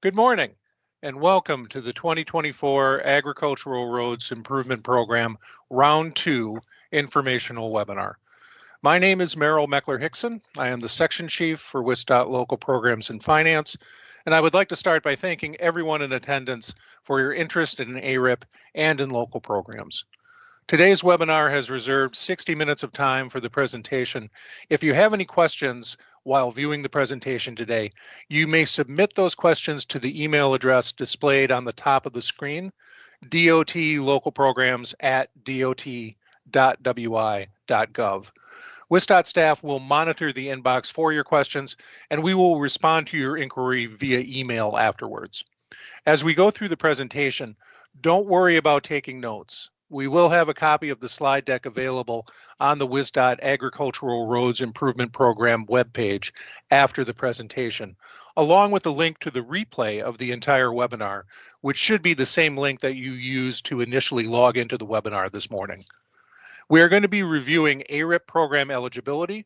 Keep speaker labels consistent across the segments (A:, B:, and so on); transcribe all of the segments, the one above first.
A: Good morning and welcome to the 2024 Agricultural Roads Improvement Program Round 2 informational webinar. My name is Merrill Meckler-Hickson. I am the Section Chief for WisDOT Local Programs and Finance, and I would like to start by thanking everyone in attendance for your interest in ARIP and in local programs. Today's webinar has reserved 60 minutes of time for the presentation. If you have any questions while viewing the presentation today, you may submit those questions to the email address displayed on the top of the screen, dotlocalprograms@dot.wi.gov. WisDOT staff will monitor the inbox for your questions, and we will respond to your inquiry via email afterwards. As we go through the presentation, don't worry about taking notes. We will have a copy of the slide deck available on the WisDOT Agricultural Roads Improvement Program webpage after the presentation, along with a link to the replay of the entire webinar, which should be the same link that you used to initially log into the webinar this morning. We are going to be reviewing ARIP program eligibility,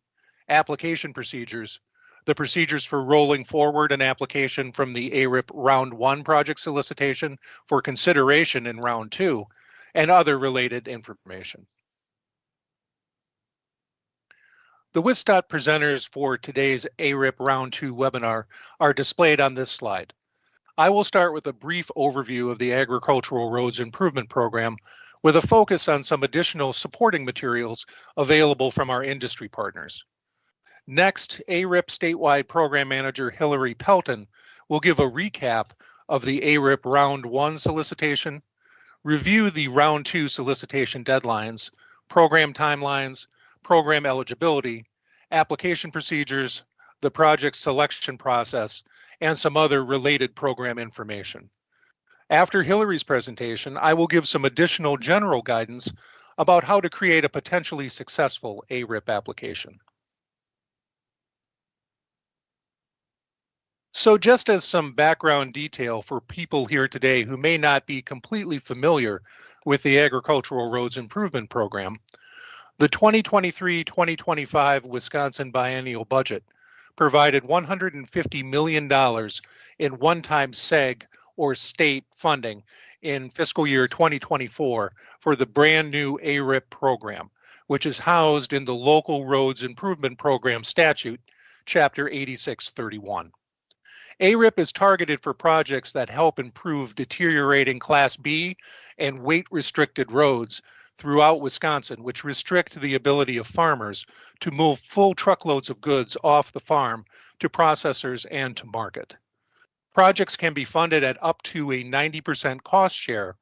A: application procedures, the procedures for rolling forward an application from the ARIP Round 1 project solicitation for consideration in Round 2, and other related information. The WisDOT presenters for today's ARIP Round 2 webinar are displayed on this slide. I will start with a brief overview of the Agricultural Roads Improvement Program with a focus on some additional supporting materials available from our industry partners. Next, ARIP statewide program manager Hillary Pelton will give a recap of the ARIP Round 1 solicitation, review the Round 2 solicitation deadlines, program timelines, program eligibility, application procedures, the project selection process, and some other related program information. After Hillary's presentation, I will give some additional general guidance about how to create a potentially successful ARIP application. So just as some background detail for people here today who may not be completely familiar with the Agricultural Roads Improvement Program, the 2023-2025 Wisconsin biennial budget provided $150 million in one-time SEG or state funding in fiscal year 2024 for the brand new ARIP program, which is housed in the Local Roads Improvement Program Statute, Chapter 8631. ARIP is targeted for projects that help improve deteriorating Class B and weight-restricted roads throughout Wisconsin, which restrict the ability of farmers to move full truckloads of goods off the farm to processors and to market. Projects can be funded at up to a 90% cost share,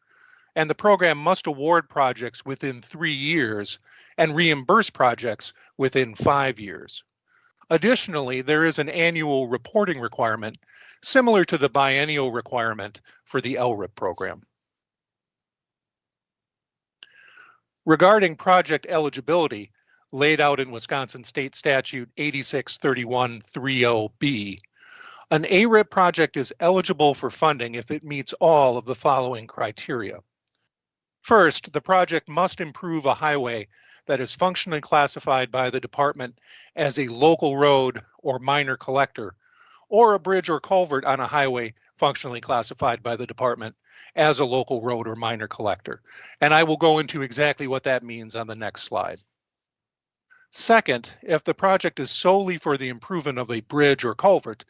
A: and the program must award projects within 3 years and reimburse projects within 5 years. Additionally, there is an annual reporting requirement similar to the biennial requirement for the LRIP program. Regarding project eligibility, laid out in Wisconsin State Statute 863130B, an ARIP project is eligible for funding if it meets all of the following criteria. First, the project must improve a highway that is functionally classified by the department as a local road or minor collector, or a bridge or culvert on a highway functionally classified by the department as a local road or minor collector. And I will go into exactly what that means on the next slide. Second, if the project is solely for the improvement of a bridge or culvert,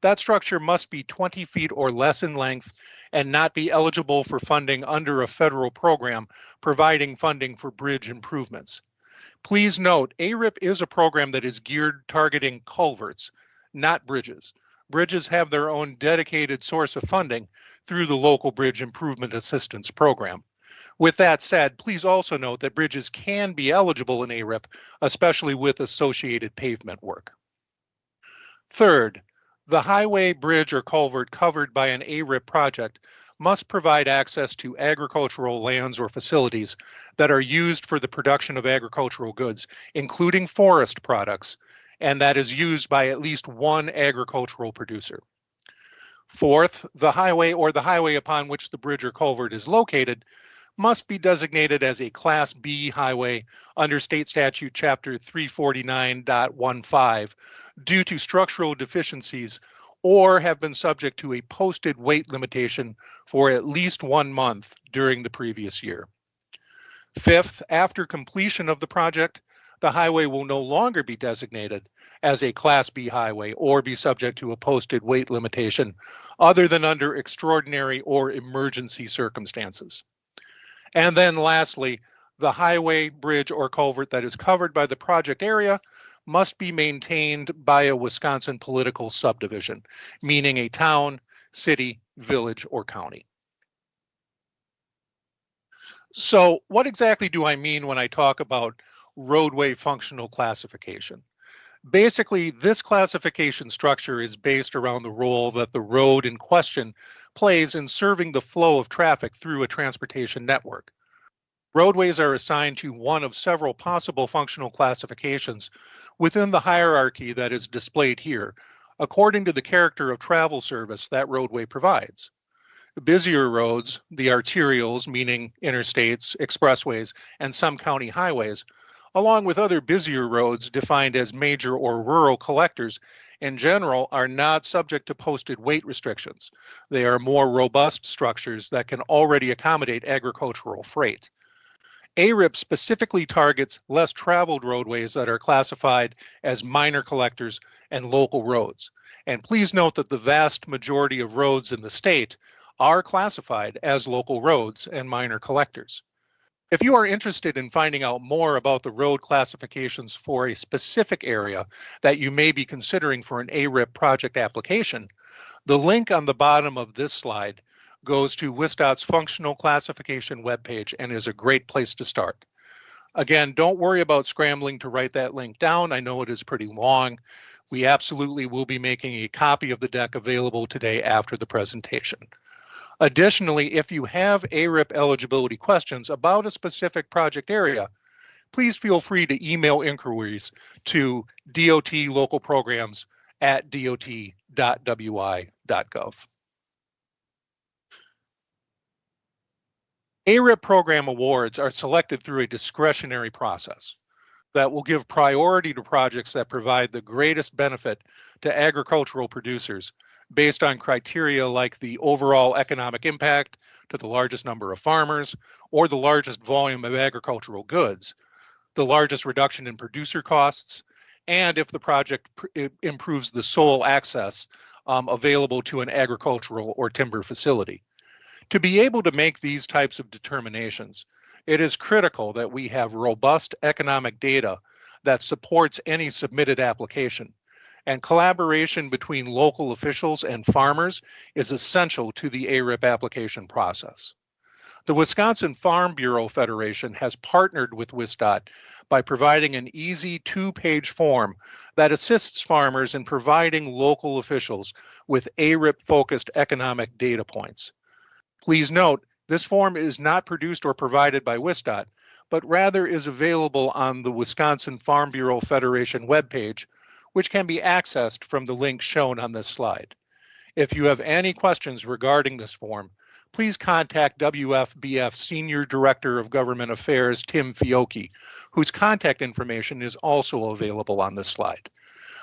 A: that structure must be 20 feet or less in length and not be eligible for funding under a federal program providing funding for bridge improvements. Please note, ARIP is a program that is geared targeting culverts, not bridges. Bridges have their own dedicated source of funding through the Local Bridge Improvement Assistance Program. With that said, please also note that bridges can be eligible in ARIP, especially with associated pavement work. Third, the highway, bridge, or culvert covered by an ARIP project must provide access to agricultural lands or facilities that are used for the production of agricultural goods, including forest products, and that is used by at least one agricultural producer. Fourth, the highway or the highway upon which the bridge or culvert is located must be designated as a Class B highway under State Statute Chapter 349.15 due to structural deficiencies or have been subject to a posted weight limitation for at least 1 month during the previous year. Fifth, after completion of the project, the highway will no longer be designated as a Class B highway or be subject to a posted weight limitation other than under extraordinary or emergency circumstances. And then lastly, the highway, bridge, or culvert that is covered by the project area must be maintained by a Wisconsin political subdivision, meaning a town, city, village, or county. So what exactly do I mean when I talk about roadway functional classification? Basically, this classification structure is based around the role that the road in question plays in serving the flow of traffic through a transportation network. Roadways are assigned to one of several possible functional classifications within the hierarchy that is displayed here, according to the character of travel service that roadway provides. Busier roads, the arterials, meaning interstates, expressways, and some county highways, along with other busier roads defined as major or rural collectors, in general are not subject to posted weight restrictions. They are more robust structures that can already accommodate agricultural freight. ARIP specifically targets less traveled roadways that are classified as minor collectors and local roads. And please note that the vast majority of roads in the state are classified as local roads and minor collectors. If you are interested in finding out more about the road classifications for a specific area that you may be considering for an ARIP project application, the link on the bottom of this slide goes to WisDOT's functional classification webpage and is a great place to start. Again, don't worry about scrambling to write that link down. I know it is pretty long. We absolutely will be making a copy of the deck available today after the presentation. Additionally, if you have ARIP eligibility questions about a specific project area, please feel free to email inquiries to dot.localprograms@dot.wi.gov. ARIP program awards are selected through a discretionary process that will give priority to projects that provide the greatest benefit to agricultural producers based on criteria like the overall economic impact to the largest number of farmers or the largest volume of agricultural goods, the largest reduction in producer costs, and if the project improves the sole access available to an agricultural or timber facility. To be able to make these types of determinations, it is critical that we have robust economic data that supports any submitted application, and collaboration between local officials and farmers is essential to the ARIP application process. The Wisconsin Farm Bureau Federation has partnered with WisDOT by providing an easy 2-page form that assists farmers in providing local officials with ARIP-focused economic data points. Please note, this form is not produced or provided by WisDOT, but rather is available on the Wisconsin Farm Bureau Federation webpage, which can be accessed from the link shown on this slide. If you have any questions regarding this form, please contact WFBF Senior Director of Government Affairs, Tim Fiocchi, whose contact information is also available on this slide.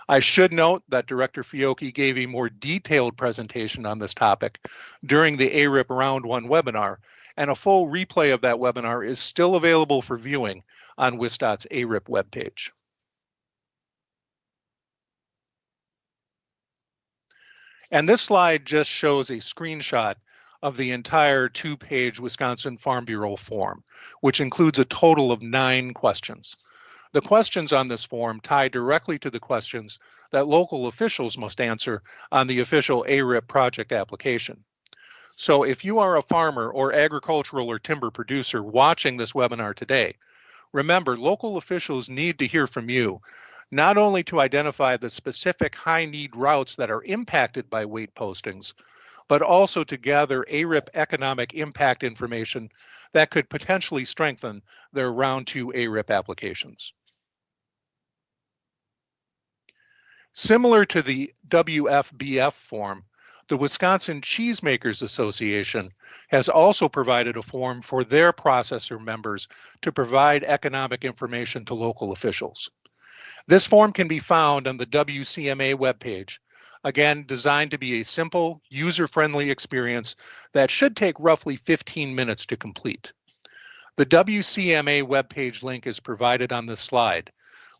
A: I should note that Director Fiocchi gave a more detailed presentation on this topic during the ARIP Round 1 webinar, and a full replay of that webinar is still available for viewing on WisDOT's ARIP webpage. And this slide just shows a screenshot of the entire 2-page Wisconsin Farm Bureau form, which includes a total of 9 questions. The questions on this form tie directly to the questions that local officials must answer on the official ARIP project application. So if you are a farmer or agricultural or timber producer watching this webinar today, remember local officials need to hear from you, not only to identify the specific high-need routes that are impacted by weight postings, but also to gather ARIP economic impact information that could potentially strengthen their Round 2 ARIP applications. Similar to the WFBF form, the Wisconsin Cheesemakers Association has also provided a form for their processor members to provide economic information to local officials. This form can be found on the WCMA webpage Again, designed to be a simple, user-friendly experience that should take roughly 15 minutes to complete. The WCMA webpage link is provided on this slide,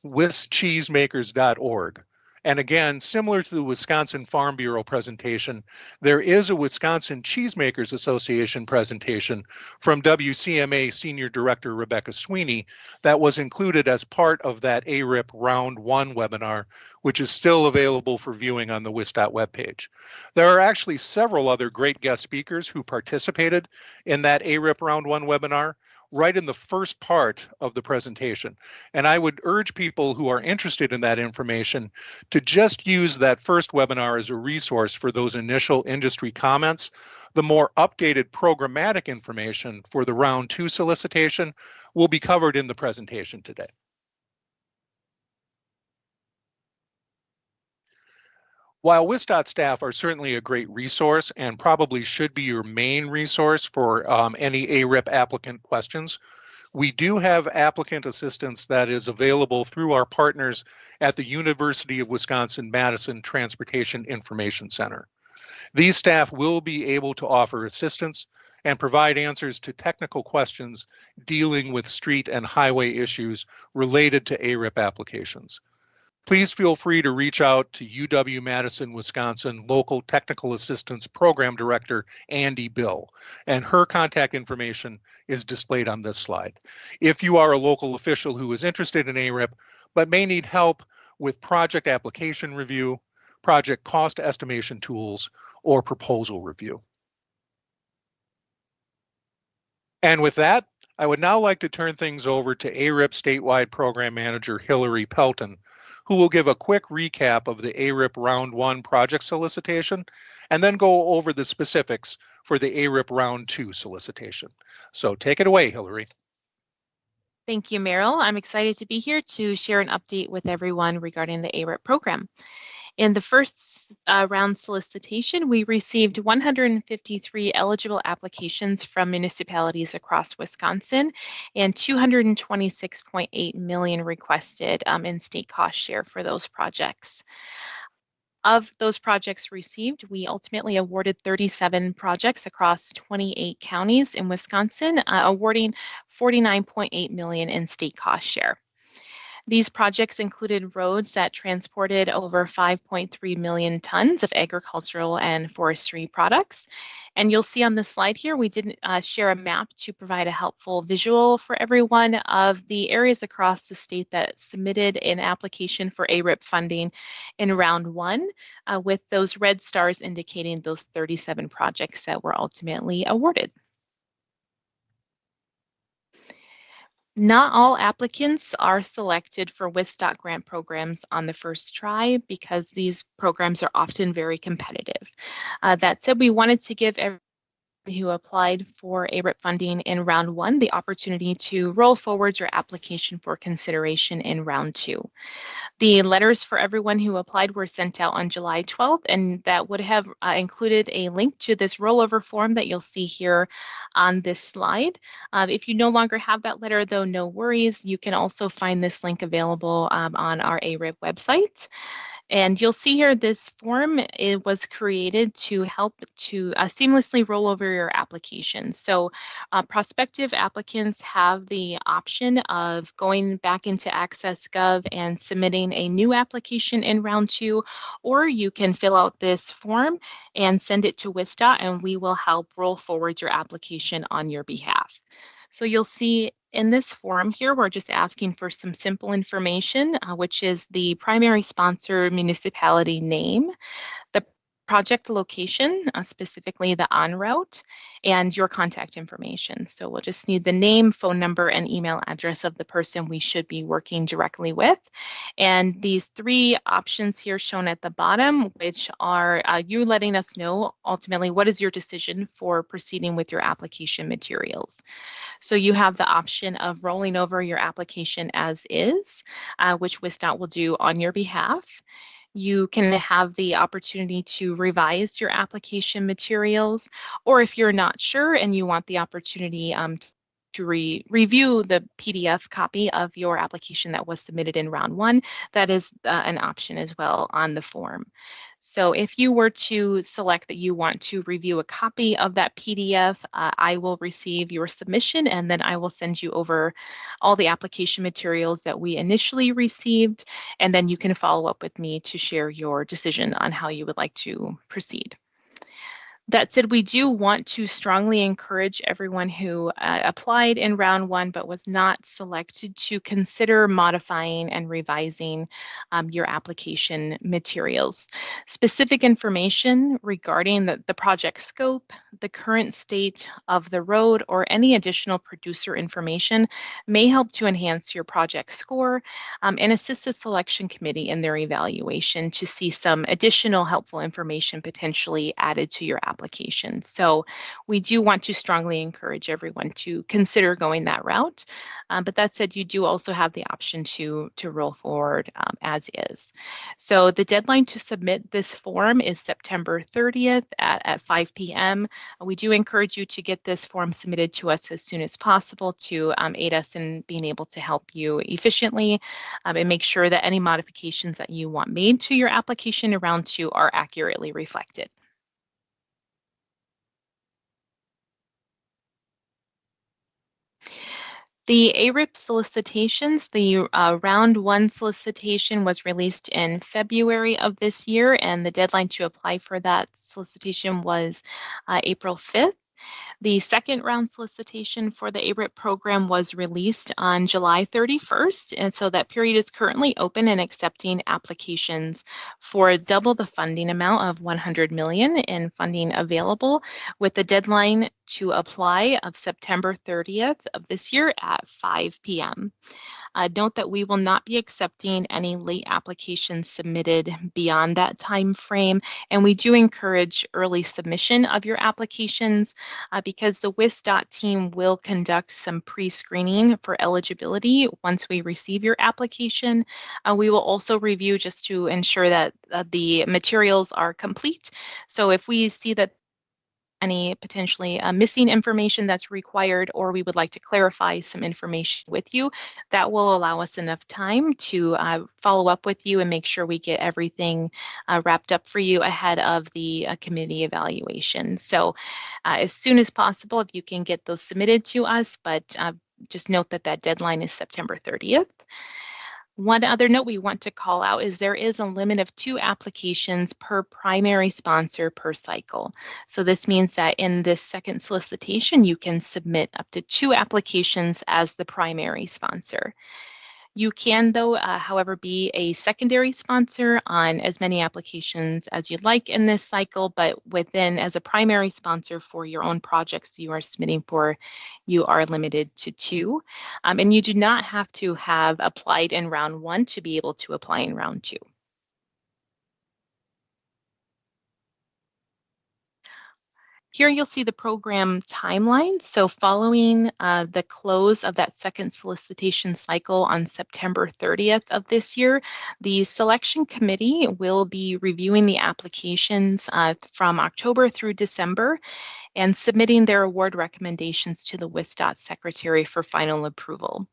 A: wischeesemakers.org. And again, similar to the Wisconsin Farm Bureau presentation, there is a Wisconsin Cheesemakers Association presentation from WCMA Senior Director Rebecca Sweeney that was included as part of that ARIP Round 1 webinar, which is still available for viewing on the WisDOT webpage. There are actually several other great guest speakers who participated in that ARIP Round 1 webinar right in the first part of the presentation. And I would urge people who are interested in that information to just use that first webinar as a resource for those initial industry comments. The more updated programmatic information for the round 2 solicitation will be covered in the presentation today. While WisDOT staff are certainly a great resource and probably should be your main resource for any ARIP applicant questions, we do have applicant assistance that is available through our partners at the University of Wisconsin-Madison Transportation Information Center. These staff will be able to offer assistance and provide answers to technical questions dealing with street and highway issues related to ARIP applications. Please feel free to reach out to UW-Madison, Wisconsin Local Technical Assistance Program Director, Andy Bill, and her contact information is displayed on this slide. If you are a local official who is interested in ARIP, but may need help with project application review, project cost estimation tools, or proposal review. And with that, I would now like to turn things over to ARIP Statewide Program Manager Hillary Pelton, who will give a quick recap of the ARIP Round 1 project solicitation, and then go over the specifics for the ARIP Round 2 solicitation. So take it away, Hillary.
B: Thank you, Merrill. I'm excited to be here to share an update with everyone regarding the ARIP program. In the first round solicitation, we received 153 eligible applications from municipalities across Wisconsin and 226.8 million requested in state cost share for those projects. Of those projects received, we ultimately awarded 37 projects across 28 counties in Wisconsin, awarding 49.8 million in state cost share. These projects included roads that transported over 5.3 million tons of agricultural and forestry products. And you'll see on the slide here, we did share a map to provide a helpful visual for everyone of the areas across the state that submitted an application for ARIP funding in round 1, with those red stars indicating those 37 projects that were ultimately awarded. Not all applicants are selected for WisDOT grant programs on the first try because these programs are often very competitive. That said, we wanted to give everyone who applied for ARIP funding in round 1 the opportunity to roll forward your application for consideration in round 2. The letters for everyone who applied were sent out on July 12th, and that would have included a link to this rollover form that you'll see here on this slide. If you no longer have that letter, though, no worries. You can also find this link available on our ARIP website. And you'll see here this form, it was created to help to seamlessly roll over your application. So prospective applicants have the option of going back into AccessGov and submitting a new application in round 2, or you can fill out this form and send it to WisDOT, and we will help roll forward your application on your behalf. So you'll see in this form here, we're just asking for some simple information, which is the primary sponsor municipality name, the project location, specifically the en route, and your contact information. So we'll just need the name, phone number, and email address of the person we should be working directly with. And these 3 options here shown at the bottom, which are you letting us know ultimately what is your decision for proceeding with your application materials. So you have the option of rolling over your application as is, which WisDOT will do on your behalf. You can have the opportunity to revise your application materials, or if you're not sure and you want the opportunity to review the PDF copy of your application that was submitted in round 1, that is an option as well on the form. So if you were to select that you want to review a copy of that PDF, I will receive your submission, and then I will send you over all the application materials that we initially received, and then you can follow up with me to share your decision on how you would like to proceed. That said, we do want to strongly encourage everyone who applied in round one but was not selected to consider modifying and revising your application materials. Specific information regarding the project scope, the current state of the road, or any additional producer information may help to enhance your project score and assist the selection committee in their evaluation to see some additional helpful information potentially added to your application. So we do want to strongly encourage everyone to consider going that route. But that said, you do also have the option to roll forward as is. So the deadline to submit this form is September 30th at 5 p.m. We do encourage you to get this form submitted to us as soon as possible to aid us in being able to help you efficiently and make sure that any modifications that you want made to your application in round two are accurately reflected. The ARIP solicitations, the round one solicitation was released in February of this year, and the deadline to apply for that solicitation was April 5th. The second round solicitation for the ARIP program was released on July 31st, and so that period is currently open and accepting applications for double the funding amount of $100 million in funding available, with the deadline to apply of September 30th of this year at 5 p.m. Note that we will not be accepting any late applications submitted beyond that time frame, and we do encourage early submission of your applications because the WisDOT team will conduct some pre-screening for eligibility once we receive your application. We will also review just to ensure that the materials are complete. So if we see that any potentially missing information that's required, or we would like to clarify some information with you, that will allow us enough time to follow up with you and make sure we get everything wrapped up for you ahead of the committee evaluation. So as soon as possible, if you can get those submitted to us, but just note that that deadline is September 30th. One other note we want to call out is there is a limit of 2 applications per primary sponsor per cycle. So this means that in this second solicitation, you can submit up to 2 applications as the primary sponsor. You can, though, however, be a secondary sponsor on as many applications as you'd like in this cycle, but within, as a primary sponsor for your own projects you are submitting for, you are limited to 2. And you do not have to have applied in round 1 to be able to apply in round 2. Here you'll see the program timeline. So following the close of that second solicitation cycle on September 30th of this year, the selection committee will be reviewing the applications from October through December and submitting their award recommendations to the WisDOT secretary for final approval.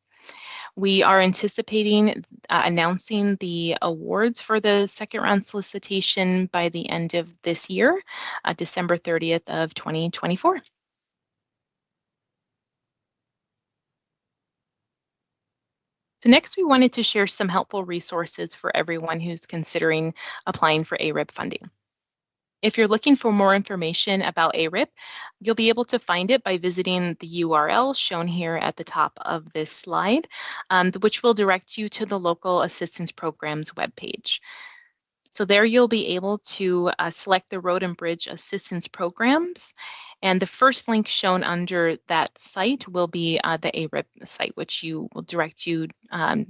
B: We are anticipating announcing the awards for the second round solicitation by the end of this year, December 30th of 2024. So next, we wanted to share some helpful resources for everyone who's considering applying for ARIP funding. If you're looking for more information about ARIP, you'll be able to find it by visiting the URL shown here at the top of this slide, which will direct you to the local assistance programs webpage. So there you'll be able to select the Road and Bridge Assistance Programs, and the first link shown under that site will be the ARIP site, which will direct you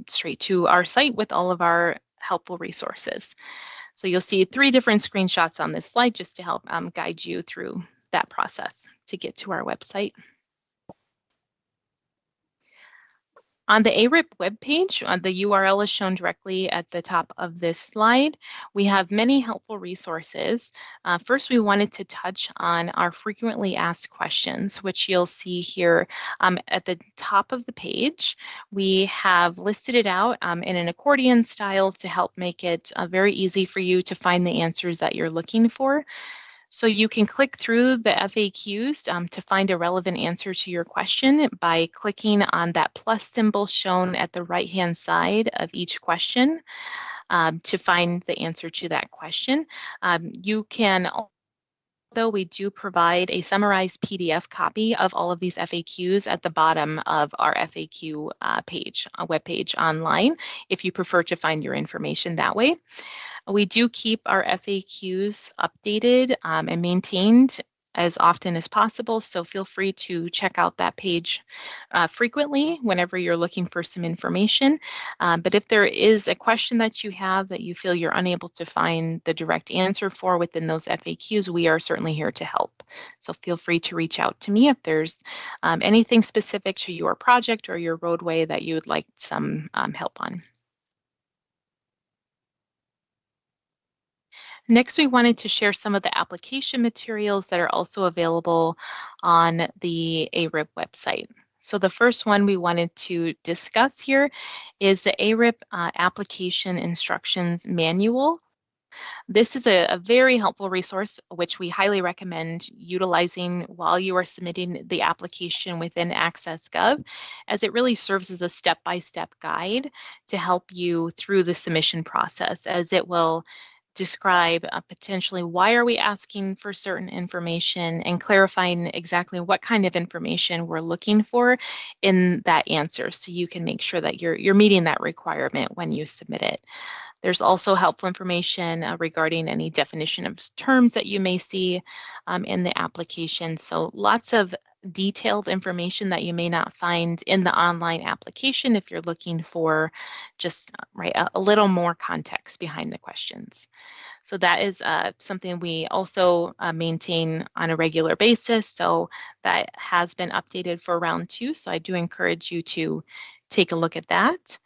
B: straight to our site with all of our helpful resources. So you'll see 3 different screenshots on this slide just to help guide you through that process to get to our website. On the ARIP webpage, the URL is shown directly at the top of this slide. We have many helpful resources. First, we wanted to touch on our frequently asked questions, which you'll see here at the top of the page. We have listed it out in an accordion style to help make it very easy for you to find the answers that you're looking for. So you can click through the FAQs to find a relevant answer to your question by clicking on that plus symbol shown at the right-hand side of each question to find the answer to that question. You can, although we do provide a summarized PDF copy of all of these FAQs at the bottom of our FAQ page, webpage online, if you prefer to find your information that way. We do keep our FAQs updated and maintained as often as possible, so feel free to check out that page frequently whenever you're looking for some information. But if there is a question that you have that you feel you're unable to find the direct answer for within those FAQs, we are certainly here to help. So feel free to reach out to me if there's anything specific to your project or your roadway that you would like some help on. Next, we wanted to share some of the application materials that are also available on the ARIP website. So the first one we wanted to discuss here is the ARIP Application Instructions Manual. This is a very helpful resource, which we highly recommend utilizing while you are submitting the application within AccessGov, as it really serves as a step-by-step guide to help you through the submission process, as it will describe potentially why are we asking for certain information and clarifying exactly what kind of information we're looking for in that answer, so you can make sure that you're meeting that requirement when you submit it. There's also helpful information regarding any definition of terms that you may see in the application. So lots of detailed information that you may not find in the online application if you're looking for just a little more context behind the questions. So that is something we also maintain on a regular basis. So that has been updated for round 2. So I do encourage you to take a look at that.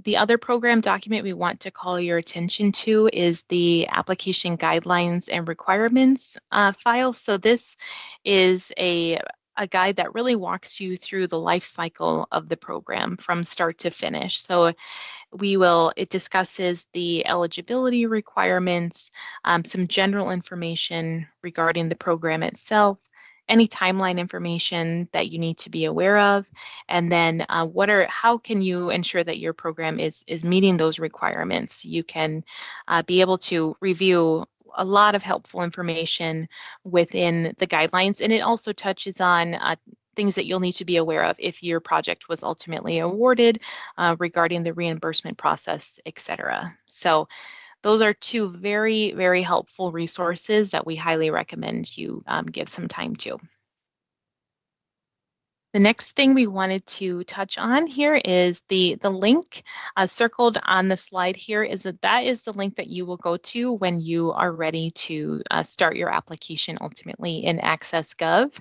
B: The other program document we want to call your attention to is the application guidelines and requirements file. So this is a guide that really walks you through the life cycle of the program from start to finish. So it discusses the eligibility requirements, some general information regarding the program itself, any timeline information that you need to be aware of, and then how can you ensure that your program is meeting those requirements. You can be able to review a lot of helpful information within the guidelines, and it also touches on things that you'll need to be aware of if your project was ultimately awarded regarding the reimbursement process, etc. So those are 2 very, very helpful resources that we highly recommend you give some time to. The next thing we wanted to touch on here is the link circled on the slide here is that is the link that you will go to when you are ready to start your application ultimately in AccessGov.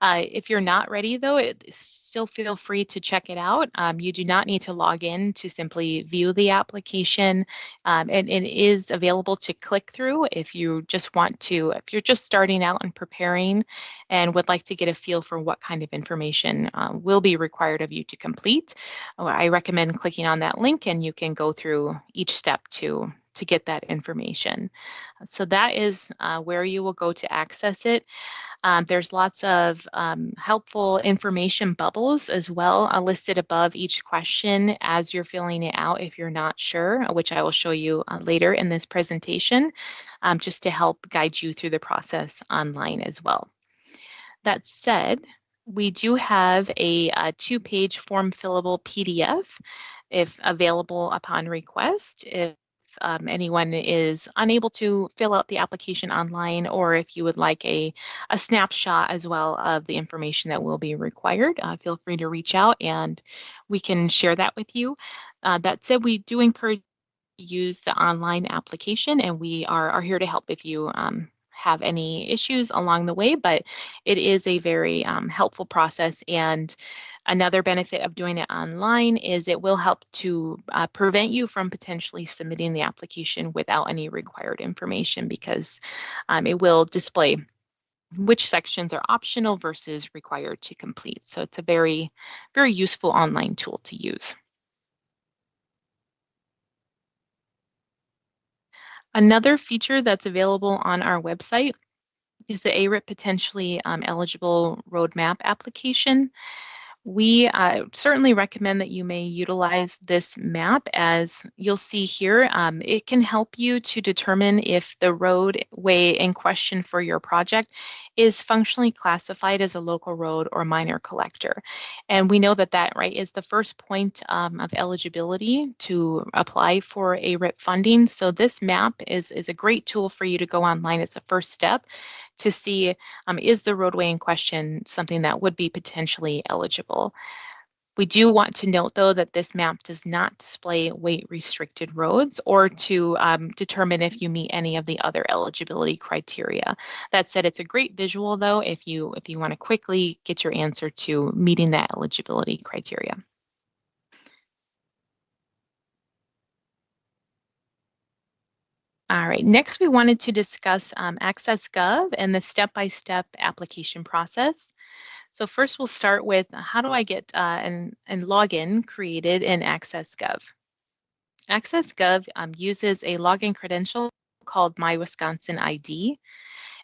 B: If you're not ready, though, still feel free to check it out. You do not need to log in to simply view the application, and it is available to click through if you just want to, if you're just starting out and preparing and would like to get a feel for what kind of information will be required of you to complete. I recommend clicking on that link, and you can go through each step to get that information. So that is where you will go to access it. There's lots of helpful information bubbles as well listed above each question as you're filling it out if you're not sure, which I will show you later in this presentation, just to help guide you through the process online as well. That said, we do have a 2-page form fillable PDF if available upon request. If anyone is unable to fill out the application online, or if you would like a snapshot as well of the information that will be required, feel free to reach out and we can share that with you. That said, we do encourage you to use the online application, and we are here to help if you have any issues along the way, but it is a very helpful process, and Another benefit of doing it online is it will help to prevent you from potentially submitting the application without any required information, because it will display which sections are optional versus required to complete. So it's a very, very useful online tool to use. Another feature that's available on our website is the ARIP potentially eligible roadmap application. We certainly recommend that you may utilize this map. As you'll see here, it can help you to determine if the roadway in question for your project is functionally classified as a local road or minor collector. And we know that that, right, is the first point of eligibility to apply for ARIP funding. So this map is a great tool for you to go online. It's a first step to see is the roadway in question something that would be potentially eligible. We do want to note, though, that this map does not display weight-restricted roads or to determine if you meet any of the other eligibility criteria. That said, it's a great visual, though, if you want to quickly get your answer to meeting that eligibility criteria. All right, next we wanted to discuss AccessGov and the step-by-step application process. So first we'll start with how do I get an login created in AccessGov? AccessGov uses a login credential called My Wisconsin ID.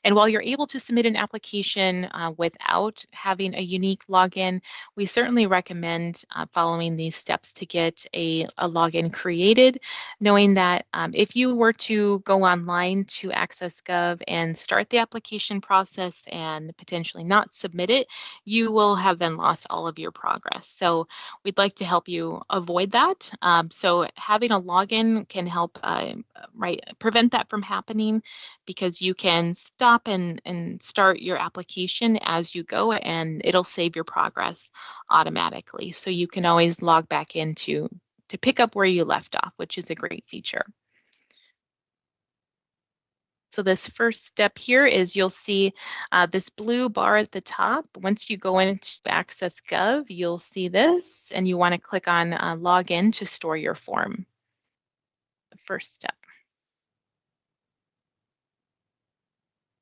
B: And while you're able to submit an application without having a unique login, we certainly recommend following these steps to get a login created, knowing that if you were to go online to AccessGov and start the application process and potentially not submit it, you will have then lost all of your progress. So we'd like to help you avoid that. So having a login can help prevent that from happening, because you can stop and start your application as you go, and it'll save your progress automatically. So you can always log back in to pick up where you left off, which is a great feature. So this first step here is you'll see this blue bar at the top. Once you go into AccessGov, you'll see this, and you want to click on Login to store your form. The first step.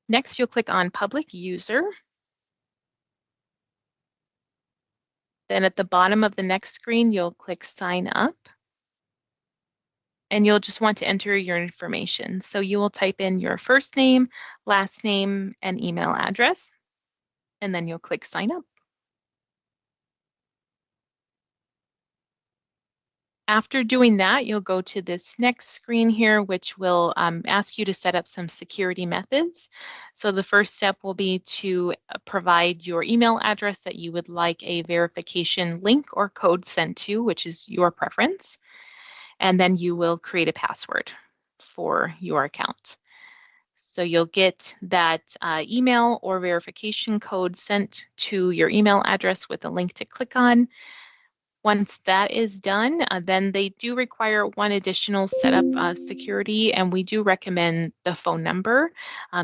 B: Next, you'll click on Public User. Then at the bottom of the next screen, you'll click Sign Up. And you'll just want to enter your information. So you will type in your first name, last name, and email address. And then you'll click Sign Up. After doing that, you'll go to this next screen here, which will ask you to set up some security methods. So the first step will be to provide your email address that you would like a verification link or code sent to, which is your preference. And then you will create a password for your account. So you'll get that email or verification code sent to your email address with a link to click on. Once that is done, then they do require one additional setup security, and we do recommend the phone number.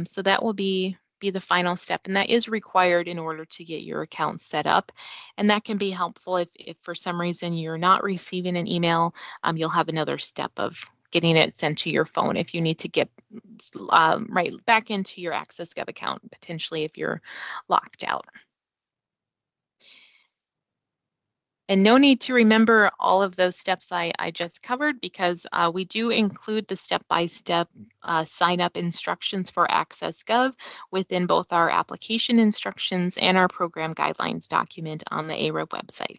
B: So that will be the final step, and that is required in order to get your account set up. And that can be helpful if for some reason you're not receiving an email. You'll have another step of getting it sent to your phone if you need to get right back into your AccessGov account, potentially if you're locked out. And no need to remember all of those steps I just covered, because we do include the step-by-step sign-up instructions for AccessGov within both our application instructions and our program guidelines document on the ARIP website.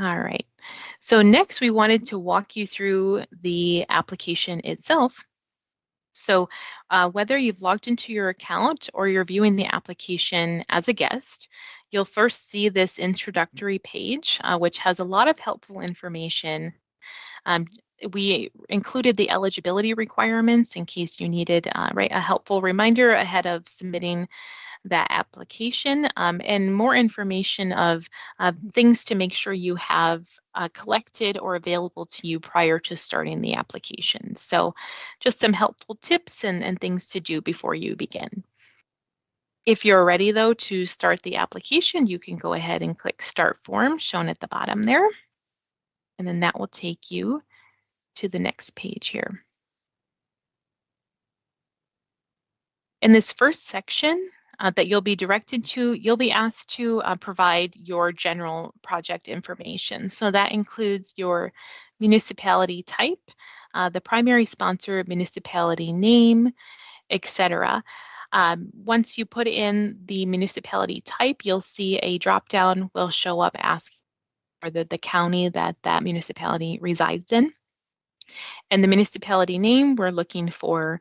B: All right, so next we wanted to walk you through the application itself. So whether you've logged into your account or you're viewing the application as a guest, you'll first see this introductory page, which has a lot of helpful information. We included the eligibility requirements in case you needed a helpful reminder ahead of submitting that application, and more information of things to make sure you have collected or available to you prior to starting the application. So just some helpful tips and things to do before you begin. If you're ready, though, to start the application, you can go ahead and click Start Form, shown at the bottom there. And then that will take you to the next page here. In this first section that you'll be directed to, you'll be asked to provide your general project information. So that includes your municipality type, the primary sponsor, municipality name, etc. Once you put in the municipality type, you'll see a drop-down will show up asking for the county that that municipality resides in. And the municipality name, we're looking for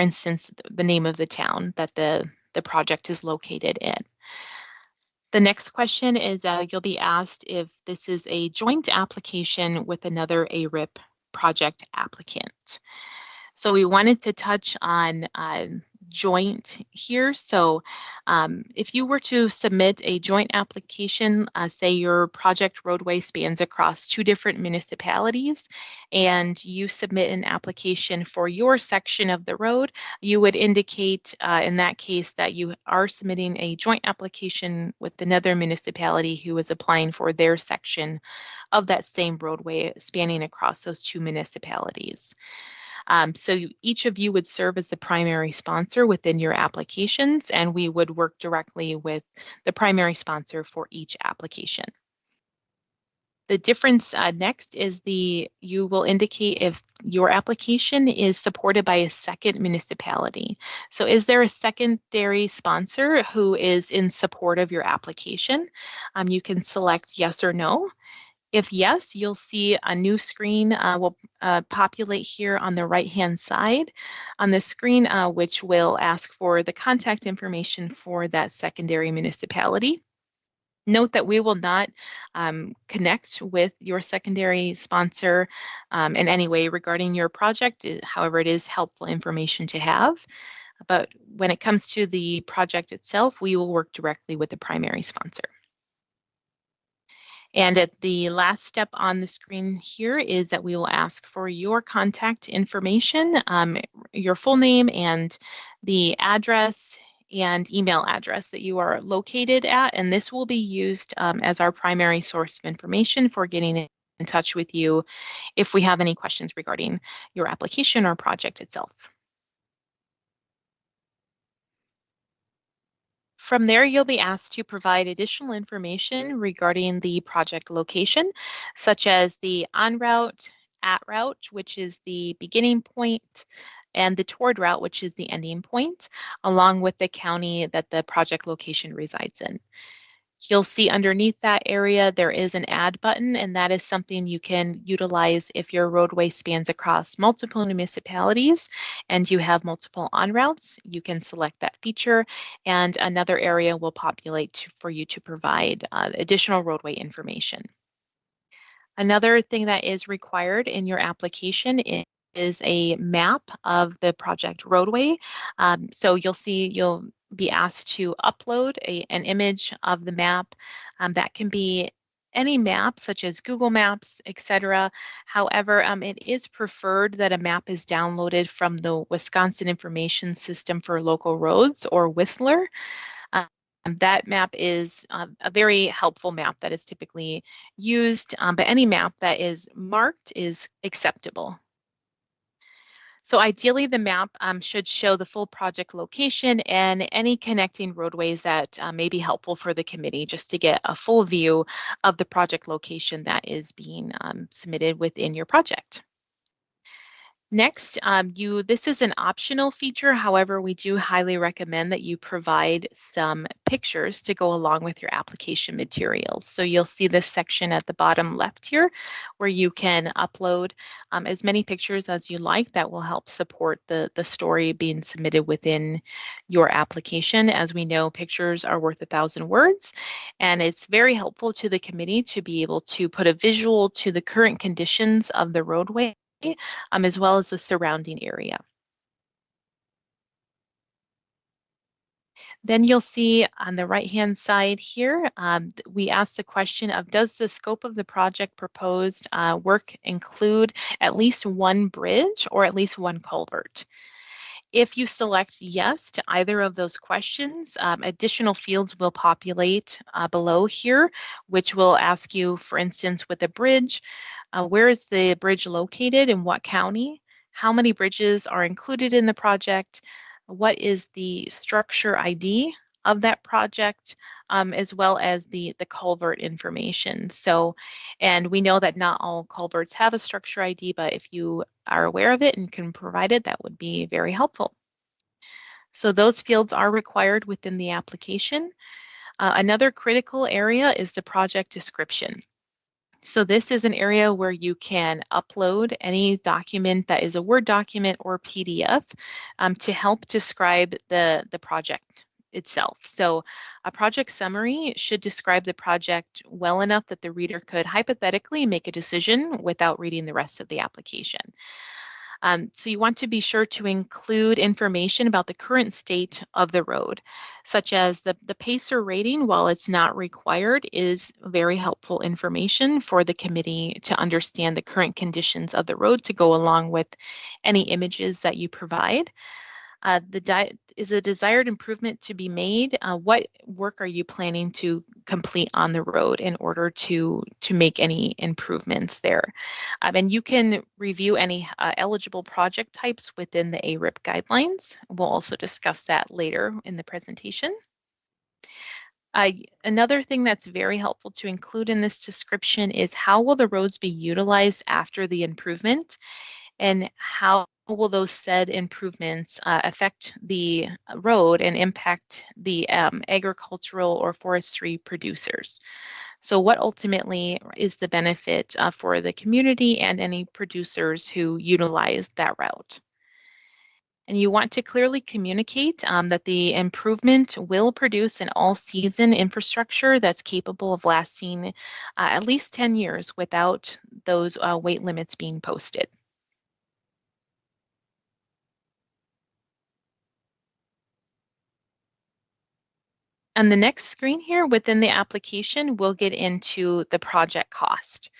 B: instance, the name of the town that the project is located in. The next question is you'll be asked if this is a joint application with another ARIP project applicant. So we wanted to touch on joint here. So if you were to submit a joint application, say your project roadway spans across 2 different municipalities, and you submit an application for your section of the road, you would indicate in that case that you are submitting a joint application with another municipality who is applying for their section of that same roadway spanning across those 2 municipalities. So each of you would serve as the primary sponsor within your applications, and we would work directly with the primary sponsor for each application. The difference next is you will indicate if your application is supported by a second municipality. So is there a secondary sponsor who is in support of your application? You can select yes or no. If yes, you'll see a new screen will populate here on the right-hand side on the screen, which will ask for the contact information for that secondary municipality. Note that we will not connect with your secondary sponsor in any way regarding your project. However, it is helpful information to have. But when it comes to the project itself, we will work directly with the primary sponsor. And at the last step on the screen here is that we will ask for your contact information, your full name and the address and email address that you are located at. And this will be used as our primary source of information for getting in touch with you if we have any questions regarding your application or project itself. From there, you'll be asked to provide additional information regarding the project location, such as the en route, at route, which is the beginning point, and the toward route, which is the ending point, along with the county that the project location resides in. You'll see underneath that area, there is an add button, and that is something you can utilize if your roadway spans across multiple municipalities and you have multiple en routes. You can select that feature, and another area will populate for you to provide additional roadway information. Another thing that is required in your application is a map of the project roadway. So you'll be asked to upload an image of the map. That can be any map, such as Google Maps, etc. However, it is preferred that a map is downloaded from the Wisconsin Information System for Local Roads, or Whistler. That map is a very helpful map that is typically used, but any map that is marked is acceptable. So ideally, the map should show the full project location and any connecting roadways that may be helpful for the committee, just to get a full view of the project location that is being submitted within your project. Next, this is an optional feature. However, we do highly recommend that you provide some pictures to go along with your application materials. So you'll see this section at the bottom left here, where you can upload as many pictures as you like that will help support the story being submitted within your application. As we know, pictures are worth 1,000 words, and it's very helpful to the committee to be able to put a visual to the current conditions of the roadway, as well as the surrounding area. Then you'll see on the right-hand side here, we ask the question of, does the scope of the project proposed work include at least one bridge or at least one culvert? If you select yes to either of those questions, additional fields will populate below here, which will ask you, for instance, with a bridge, where is the bridge located, in what county, how many bridges are included in the project, what is the structure ID of that project, as well as the culvert information. So, and we know that not all culverts have a structure ID, but if you are aware of it and can provide it, that would be very helpful. So those fields are required within the application. Another critical area is the project description. So this is an area where you can upload any document that is a Word document or PDF to help describe the project itself. So a project summary should describe the project well enough that the reader could hypothetically make a decision without reading the rest of the application. So you want to be sure to include information about the current state of the road, such as the PACER rating, while it's not required, is very helpful information for the committee to understand the current conditions of the road to go along with any images that you provide. Is a desired improvement to be made? What work are you planning to complete on the road in order to make any improvements there? And you can review any eligible project types within the ARIP guidelines. We'll also discuss that later in the presentation. Another thing that's very helpful to include in this description is how will the roads be utilized after the improvement, and how will those said improvements affect the road and impact the agricultural or forestry producers. So what ultimately is the benefit for the community and any producers who utilize that route? And you want to clearly communicate that the improvement will produce an all-season infrastructure that's capable of lasting at least 10 years without those weight limits being posted. On the next screen here within the application, we'll get into the project cost.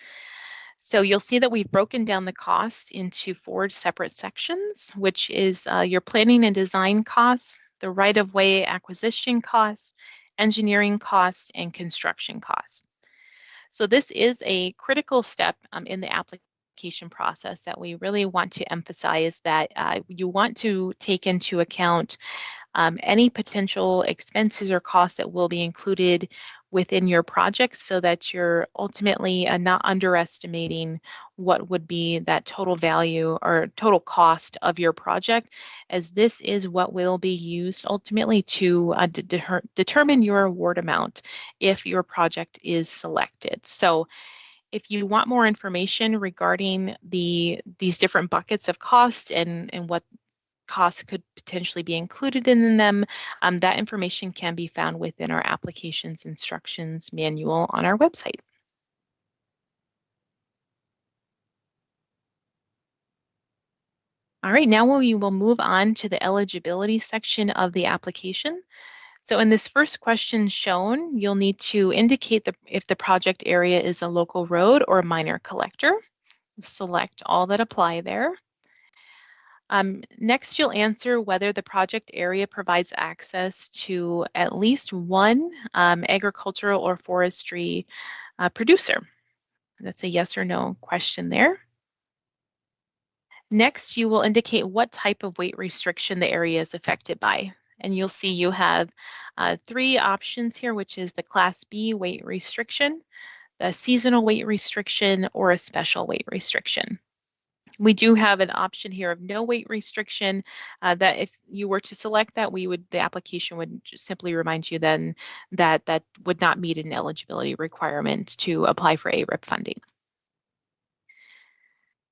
B: So you'll see that we've broken down the cost into 4 separate sections, which is your planning and design costs, the right-of-way acquisition costs, engineering costs, and construction costs. So this is a critical step in the application process that we really want to emphasize, that you want to take into account any potential expenses or costs that will be included within your project, so that you're ultimately not underestimating what would be that total value or total cost of your project, as this is what will be used ultimately to determine your award amount if your project is selected. So if you want more information regarding these different buckets of cost and what costs could potentially be included in them, that information can be found within our applications instructions manual on our website. All right, now we will move on to the eligibility section of the application. So in this first question shown, you'll need to indicate if the project area is a local road or a minor collector. Select all that apply there. Next, you'll answer whether the project area provides access to at least one agricultural or forestry producer. That's a yes or no question there. Next, you will indicate what type of weight restriction the area is affected by. And you'll see you have 3 options here, which is the Class B weight restriction, the seasonal weight restriction, or a special weight restriction. We do have an option here of no weight restriction, that if you were to select that, the application would just simply remind you then that that would not meet an eligibility requirement to apply for ARIP funding.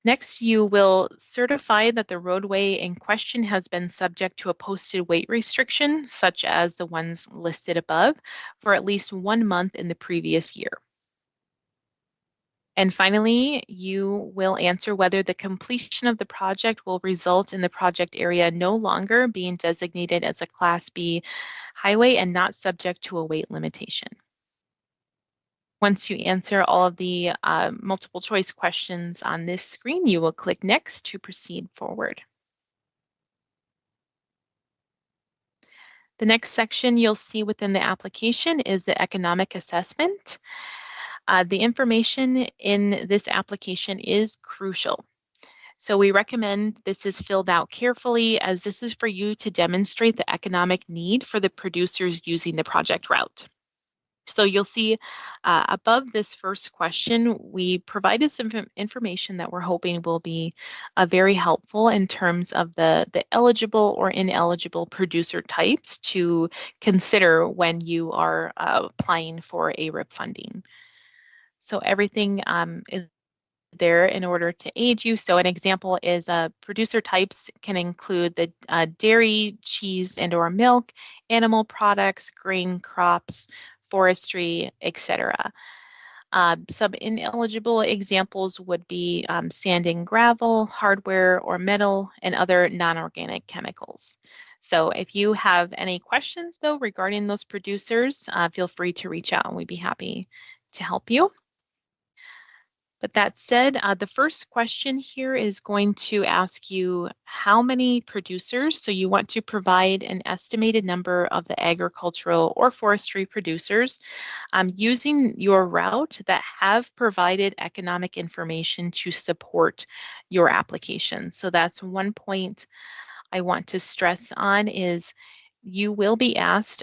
B: Next, you will certify that the roadway in question has been subject to a posted weight restriction, such as the ones listed above, for at least 1 month in the previous year. And finally, you will answer whether the completion of the project will result in the project area no longer being designated as a Class B highway and not subject to a weight limitation. Once you answer all of the multiple choice questions on this screen, you will click Next to proceed forward. The next section you'll see within the application is the economic assessment. The information in this application is crucial. So we recommend this is filled out carefully, as this is for you to demonstrate the economic need for the producers using the project route. So you'll see above this first question, we provided some information that we're hoping will be very helpful in terms of the eligible or ineligible producer types to consider when you are applying for ARIP funding. So everything is there in order to aid you. So an example is producer types can include the dairy, cheese, and/or milk, animal products, grain crops, forestry, etc. Some ineligible examples would be sand and gravel, hardware or metal, and other non-organic chemicals. So if you have any questions, though, regarding those producers, feel free to reach out and we'd be happy to help you. But that said, the first question here is going to ask you how many producers. So you want to provide an estimated number of the agricultural or forestry producers using your route that have provided economic information to support your application. So that's one point I want to stress on is you will be asked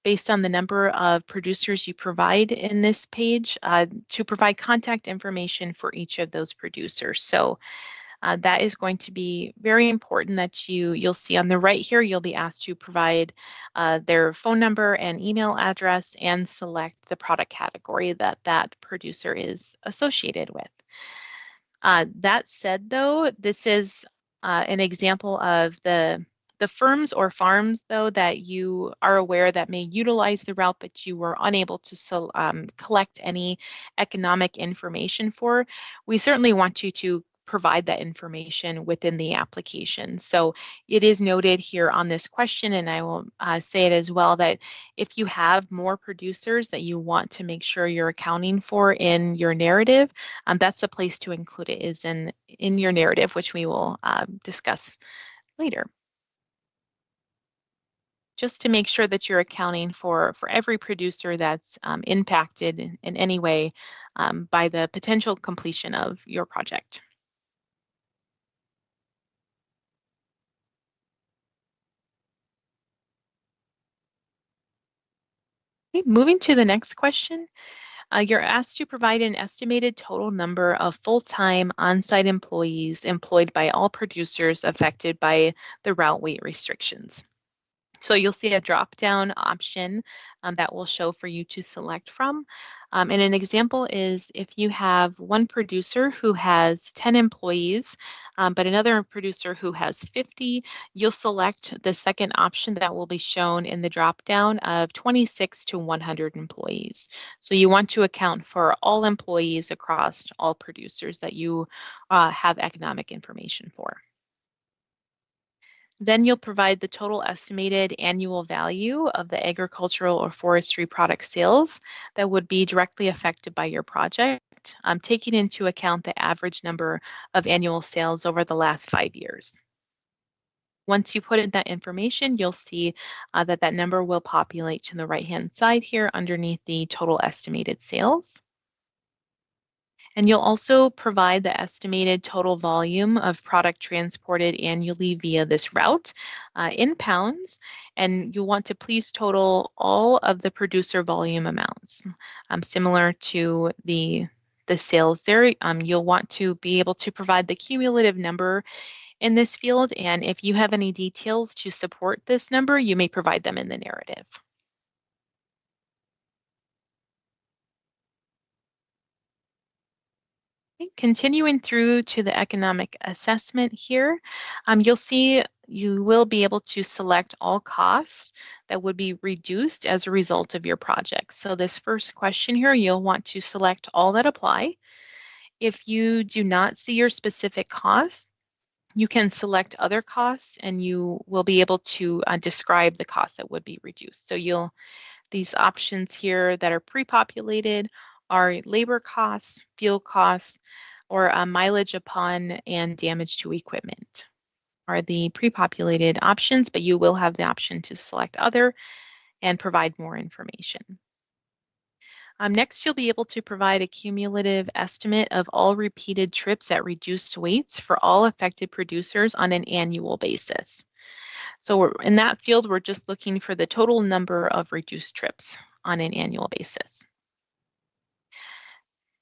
B: based on the number of producers you provide in this page, to provide contact information for each of those producers. So that is going to be very important that you'll see on the right here, you'll be asked to provide their phone number and email address and select the product category that that producer is associated with. That said, though, this is an example of the firms or farms, though, that you are aware that may utilize the route, but you were unable to collect any economic information for. We certainly want you to provide that information within the application. So it is noted here on this question, and I will say it as well, that if you have more producers that you want to make sure you're accounting for in your narrative, that's the place to include it, is in your narrative, which we will discuss later. Just to make sure that you're accounting for every producer that's impacted in any way by the potential completion of your project. Okay, moving to the next question. You're asked to provide an estimated total number of full-time on-site employees employed by all producers affected by the route weight restrictions. So you'll see a drop-down option that will show for you to select from. And an example is if you have one producer who has 10 employees, but another producer who has 50, you'll select the second option that will be shown in the drop-down of 26 to 100 employees. So you want to account for all employees across all producers that you have economic information for. Then you'll provide the total estimated annual value of the agricultural or forestry product sales that would be directly affected by your project, taking into account the average number of annual sales over the last 5 years. Once you put in that information, you'll see that that number will populate to the right-hand side here underneath the total estimated sales. And you'll also provide the estimated total volume of product transported annually via this route in pounds. And you'll want to please total all of the producer volume amounts. Similar to the sales there, you'll want to be able to provide the cumulative number in this field. And if you have any details to support this number, you may provide them in the narrative. Continuing through to the economic assessment here, you'll see you will be able to select all costs that would be reduced as a result of your project. So this first question here, you'll want to select all that apply. If you do not see your specific costs, you can select other costs and you will be able to describe the costs that would be reduced. So these options here that are pre-populated are labor costs, fuel costs, or mileage upon and damage to equipment. are the pre-populated options, but you will have the option to select other and provide more information. Next, you'll be able to provide a cumulative estimate of all repeated trips at reduced weights for all affected producers on an annual basis. So in that field, we're just looking for the total number of reduced trips on an annual basis.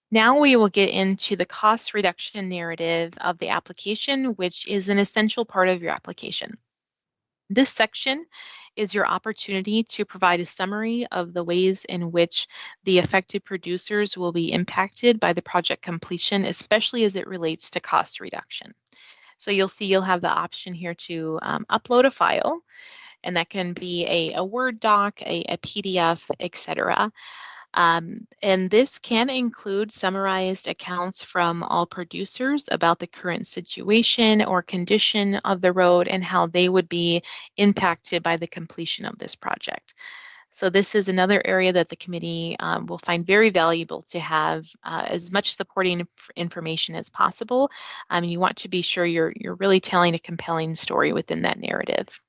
B: Now we will get into the cost reduction narrative of the application, which is an essential part of your application. This section is your opportunity to provide a summary of the ways in which the affected producers will be impacted by the project completion, especially as it relates to cost reduction. So you'll see you'll have the option here to upload a file, and that can be a Word doc, a PDF, etc. And this can include summarized accounts from all producers about the current situation or condition of the road and how they would be impacted by the completion of this project. So this is another area that the committee will find very valuable to have as much supporting information as possible. You want to be sure you're really telling a compelling story within that narrative.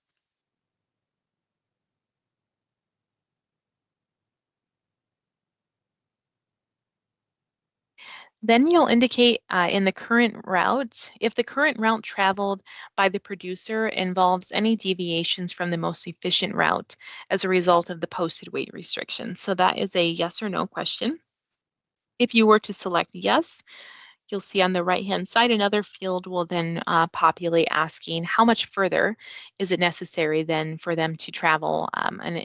B: Then you'll indicate in the current route, if the current route traveled by the producer involves any deviations from the most efficient route as a result of the posted weight restrictions. So that is a yes or no question. If you were to select yes, you'll see on the right-hand side, another field will then populate asking how much further is it necessary then for them to travel an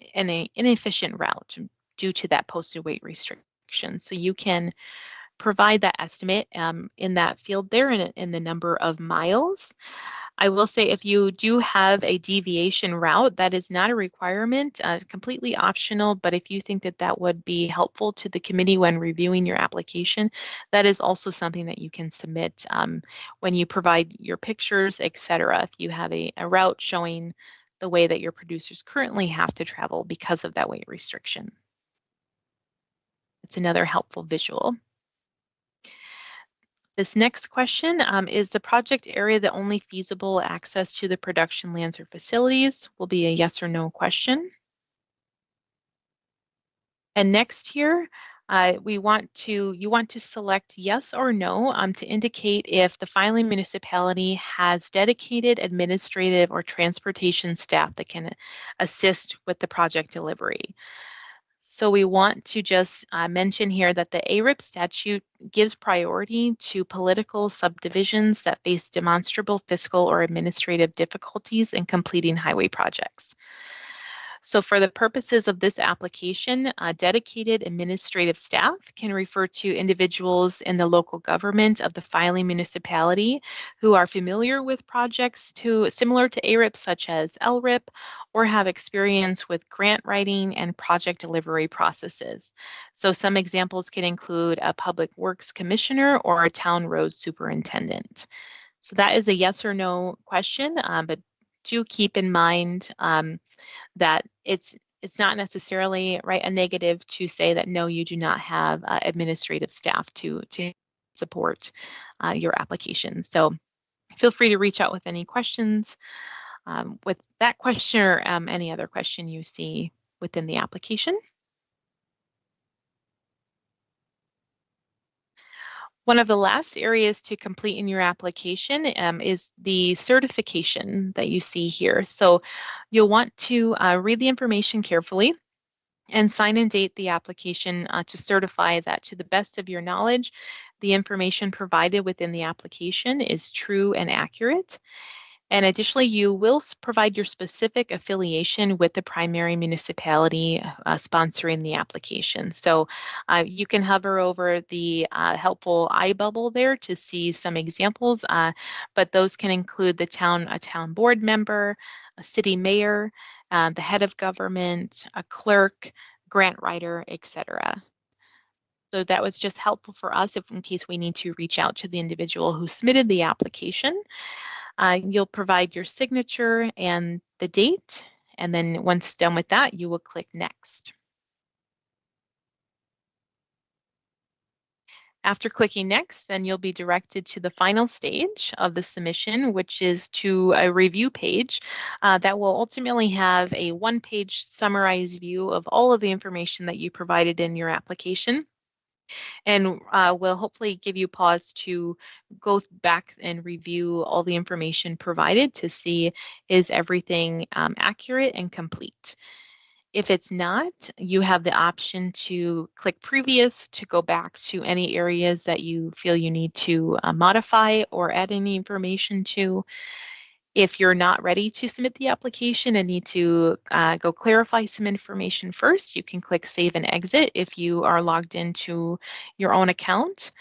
B: inefficient route due to that posted weight restriction. So you can provide that estimate in that field there in the number of miles. I will say if you do have a deviation route, that is not a requirement, completely optional, but if you think that that would be helpful to the committee when reviewing your application, that is also something that you can submit when you provide your pictures, etc. If you have a route showing the way that your producers currently have to travel because of that weight restriction. It's another helpful visual. This next question is the project area the only feasible access to the production lands or facilities? Will be a yes or no question. And next here, you want to select yes or no to indicate if the filing municipality has dedicated administrative or transportation staff that can assist with the project delivery. So we want to just mention here that the ARIP statute gives priority to political subdivisions that face demonstrable fiscal or administrative difficulties in completing highway projects. So for the purposes of this application, dedicated administrative staff can refer to individuals in the local government of the filing municipality who are familiar with projects similar to ARIP, such as LRIP, or have experience with grant writing and project delivery processes. So some examples can include a public works commissioner or a town road superintendent. So that is a yes or no question, but do keep in mind that it's not necessarily a negative to say that no, you do not have administrative staff to support your application. So feel free to reach out with any questions with that question or any other question you see within the application. One of the last areas to complete in your application is the certification that you see here. So you'll want to read the information carefully and sign and date the application to certify that to the best of your knowledge, the information provided within the application is true and accurate. And additionally, you will provide your specific affiliation with the primary municipality sponsoring the application. So you can hover over the helpful eye bubble there to see some examples, but those can include a town board member, a city mayor, the head of government, a clerk, grant writer, etc. So that was just helpful for us in case we need to reach out to the individual who submitted the application. You'll provide your signature and the date, and then once done with that, you will click Next. After clicking next, then you'll be directed to the final stage of the submission, which is to a review page that will ultimately have a one-page summarized view of all of the information that you provided in your application, and will hopefully give you pause to go back and review all the information provided to see is everything accurate and complete. If it's not, you have the option to click previous to go back to any areas that you feel you need to modify or add any information to. If you're not ready to submit the application and need to go clarify some information first, you can click Save and Exit if you are logged into your own account.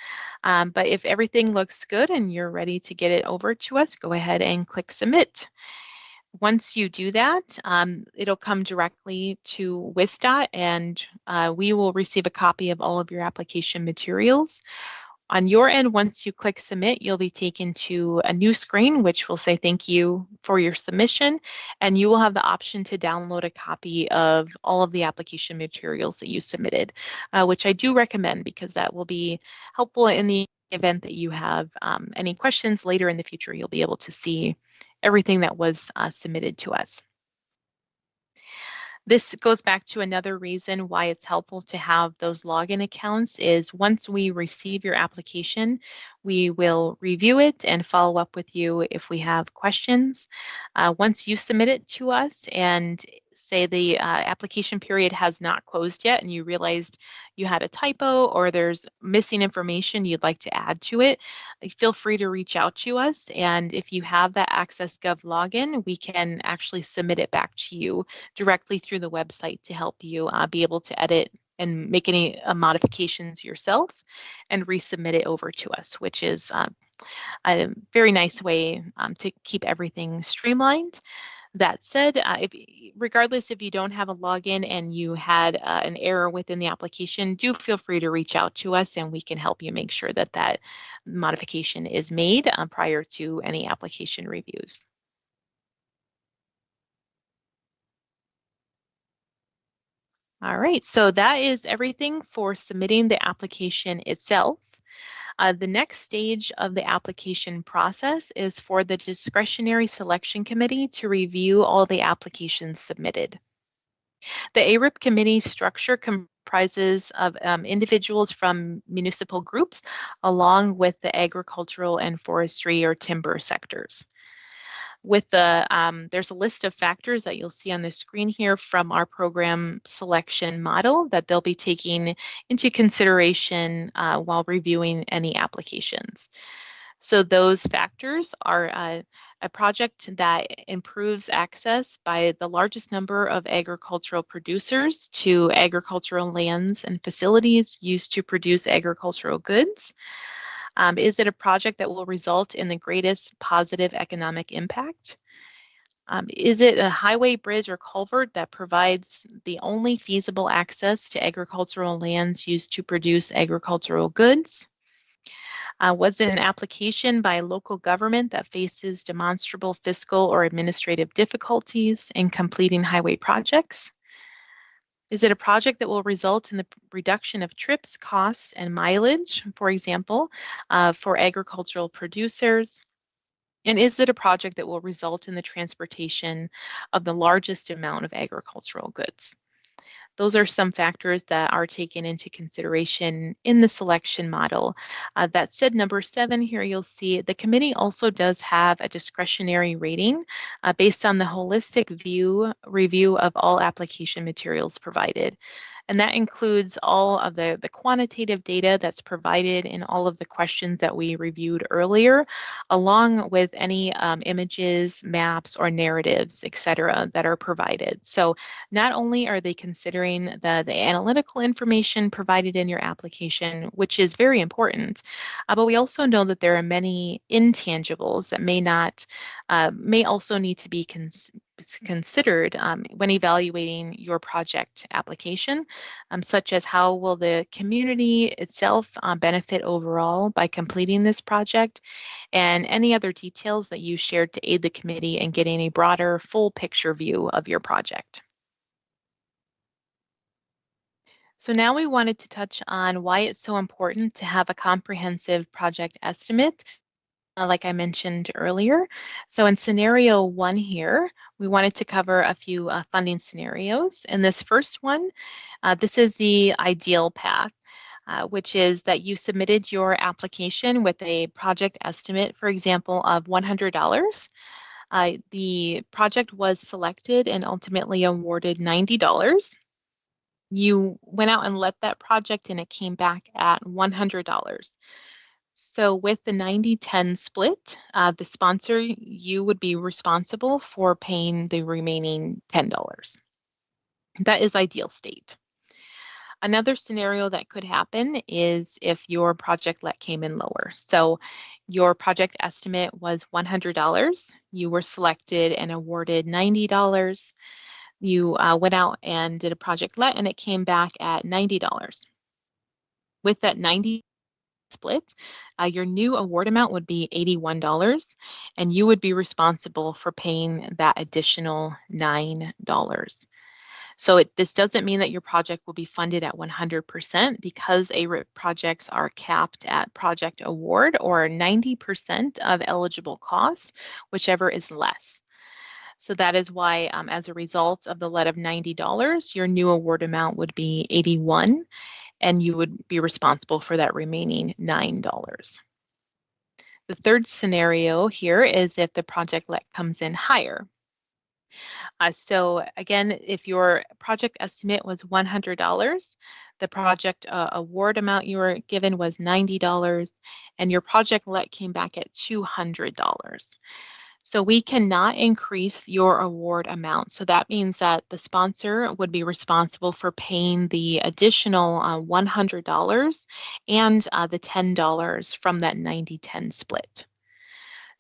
B: But if everything looks good and you're ready to get it over to us, go ahead and click Submit. Once you do that, it'll come directly to WisDOT, and we will receive a copy of all of your application materials. On your end, once you click Submit, you'll be taken to a new screen, which will say thank you for your submission, and you will have the option to download a copy of all of the application materials that you submitted, which I do recommend because that will be helpful in the event that you have any questions later in the future. You'll be able to see everything that was submitted to us. This goes back to another reason why it's helpful to have those login accounts is once we receive your application, we will review it and follow up with you if we have questions. Once you submit it to us and say the application period has not closed yet and you realized you had a typo or there's missing information you'd like to add to it, feel free to reach out to us. And if you have that AccessGov login, we can actually submit it back to you directly through the website to help you be able to edit and make any modifications yourself and resubmit it over to us, which is a very nice way to keep everything streamlined. That said, regardless if you don't have a login and you had an error within the application, do feel free to reach out to us and we can help you make sure that that modification is made prior to any application reviews. All right, so that is everything for submitting the application itself. The next stage of the application process is for the discretionary selection committee to review all the applications submitted. The ARIP committee structure comprises of individuals from municipal groups along with the agricultural and forestry or timber sectors. With there's a list of factors that you'll see on the screen here from our program selection model that they'll be taking into consideration while reviewing any applications. So those factors are a project that improves access by the largest number of agricultural producers to agricultural lands and facilities used to produce agricultural goods. Is it a project that will result in the greatest positive economic impact? Is it a highway, bridge, or culvert that provides the only feasible access to agricultural lands used to produce agricultural goods? Was it an application by local government that faces demonstrable fiscal or administrative difficulties in completing highway projects? Is it a project that will result in the reduction of trips, costs, and mileage, for example, for agricultural producers? And is it a project that will result in the transportation of the largest amount of agricultural goods? Those are some factors that are taken into consideration in the selection model. That said, number 7 here, you'll see the committee also does have a discretionary rating based on the holistic review of all application materials provided. And that includes all of the quantitative data that's provided in all of the questions that we reviewed earlier, along with any images, maps, or narratives, etc., that are provided. So not only are they considering the analytical information provided in your application, which is very important, but we also know that there are many intangibles that may also need to be considered when evaluating your project application, such as how will the community itself benefit overall by completing this project, and any other details that you shared to aid the committee in getting a broader, full picture view of your project. So now we wanted to touch on why it's so important to have a comprehensive project estimate, like I mentioned earlier. So in scenario 1 here, we wanted to cover a few funding scenarios. In this first one, this is the ideal path, which is that you submitted your application with a project estimate, for example, of $100. The project was selected and ultimately awarded $90. You went out and let that project and it came back at $100. So with the 90-10 split, the sponsor, you would be responsible for paying the remaining $10. That is ideal state. Another scenario that could happen is if your project let came in lower. So your project estimate was $100. You were selected and awarded $90. You went out and did a project let and it came back at $90. With that 90 split, your new award amount would be $81 and you would be responsible for paying that additional $9. So this doesn't mean that your project will be funded at 100% because ARIP projects are capped at project award or 90% of eligible costs, whichever is less. So that is why, as a result of the let of $90, your new award amount would be $81, and you would be responsible for that remaining $9. The third scenario here is if the project let comes in higher. So again, if your project estimate was $100, the project award amount you were given was $90, and your project let came back at $200. So we cannot increase your award amount. So that means that the sponsor would be responsible for paying the additional $100 and the $10 from that 90-10 split.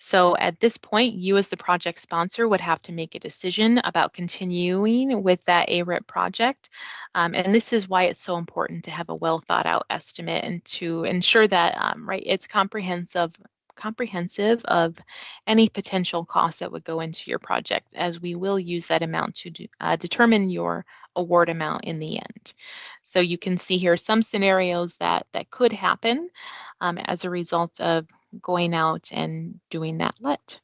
B: So at this point, you as the project sponsor would have to make a decision about continuing with that ARIP project. And this is why it's so important to have a well thought out estimate and to ensure that it's comprehensive of any potential costs that would go into your project, as we will use that amount to determine your award amount in the end. So you can see here some scenarios that could happen as a result of going out and doing that let.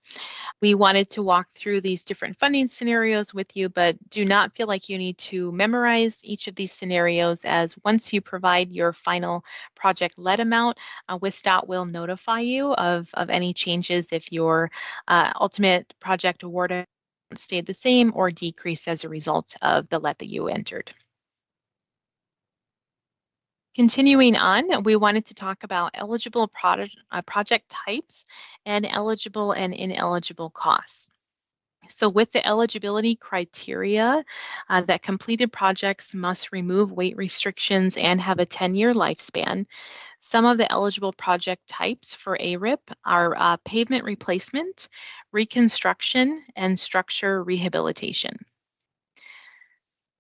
B: We wanted to walk through these different funding scenarios with you, but do not feel like you need to memorize each of these scenarios, as once you provide your final project let amount, WisDOT will notify you of any changes if your ultimate project award stayed the same or decreased as a result of the let that you entered. Continuing on, we wanted to talk about eligible project types and eligible and ineligible costs. So with the eligibility criteria, that completed projects must remove weight restrictions and have a 10-year lifespan. Some of the eligible project types for ARIP are pavement replacement, reconstruction, and structure rehabilitation.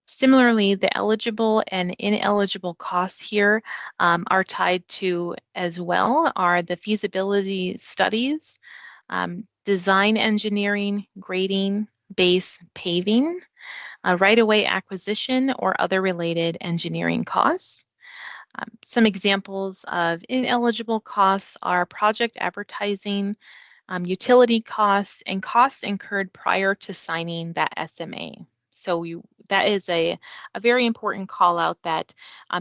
B: Similarly, the eligible and ineligible costs here are tied to as well are the feasibility studies, design engineering, grading, base paving, right-of-way acquisition, or other related engineering costs. Some examples of ineligible costs are project advertising, utility costs, and costs incurred prior to signing that SMA. So that is a very important call out that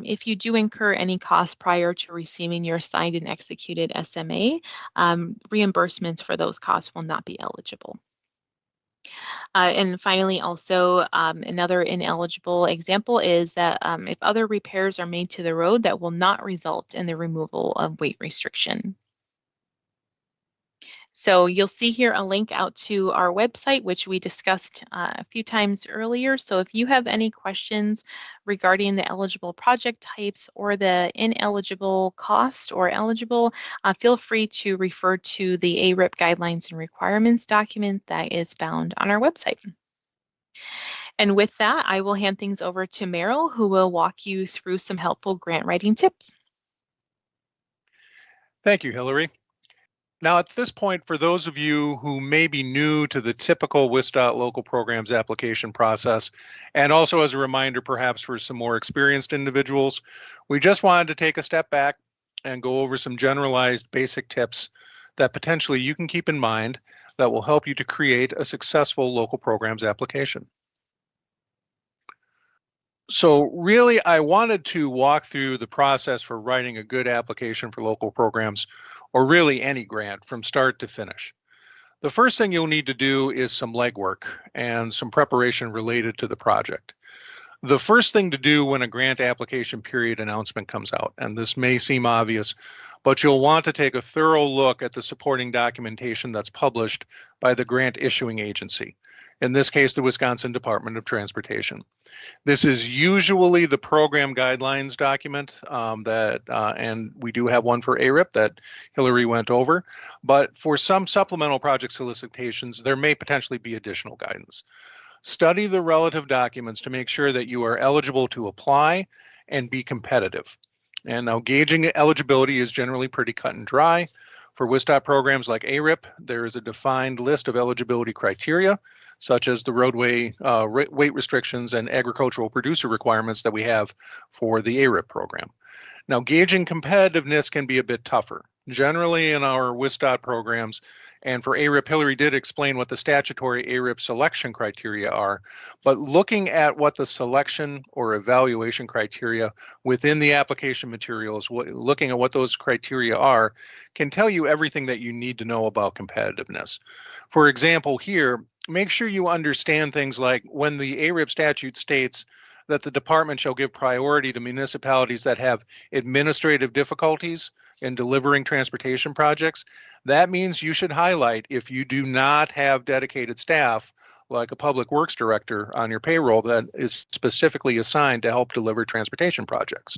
B: if you do incur any costs prior to receiving your signed and executed SMA, reimbursements for those costs will not be eligible. And finally, also another ineligible example is that if other repairs are made to the road that will not result in the removal of weight restriction. So you'll see here a link out to our website, which we discussed a few times earlier. So if you have any questions regarding the eligible project types or the ineligible cost or eligible, feel free to refer to the ARIP guidelines and requirements document that is found on our website. And with that, I will hand things over to Meryl, who will walk you through some helpful grant writing tips.
A: Thank you, Hillary. Now, at this point, for those of you who may be new to the typical WisDOT local programs application process, and also as a reminder, perhaps for some more experienced individuals, we just wanted to take a step back and go over some generalized basic tips that potentially you can keep in mind that will help you to create a successful local programs application. So really, I wanted to walk through the process for writing a good application for local programs, or really any grant from start to finish. The first thing you'll need to do is some legwork and some preparation related to the project. The first thing to do when a grant application period announcement comes out, and this may seem obvious, but you'll want to take a thorough look at the supporting documentation that's published by the grant issuing agency, in this case, the Wisconsin Department of Transportation. This is usually the program guidelines document and we do have one for ARIP that Hillary went over, but for some supplemental project solicitations, there may potentially be additional guidance. Study the relative documents to make sure that you are eligible to apply and be competitive. And now gauging eligibility is generally pretty cut and dry. For WisDOT programs like ARIP, there is a defined list of eligibility criteria, such as the roadway weight restrictions and agricultural producer requirements that we have for the ARIP program. Now, gauging competitiveness can be a bit tougher. Generally in our WisDOT programs, and for ARIP, Hillary did explain what the statutory ARIP selection criteria are, but looking at what the selection or evaluation criteria within the application materials, looking at what those criteria are, can tell you everything that you need to know about competitiveness. For example, here, make sure you understand things like when the ARIP statute states that the department shall give priority to municipalities that have administrative difficulties in delivering transportation projects, that means you should highlight if you do not have dedicated staff like a public works director on your payroll that is specifically assigned to help deliver transportation projects.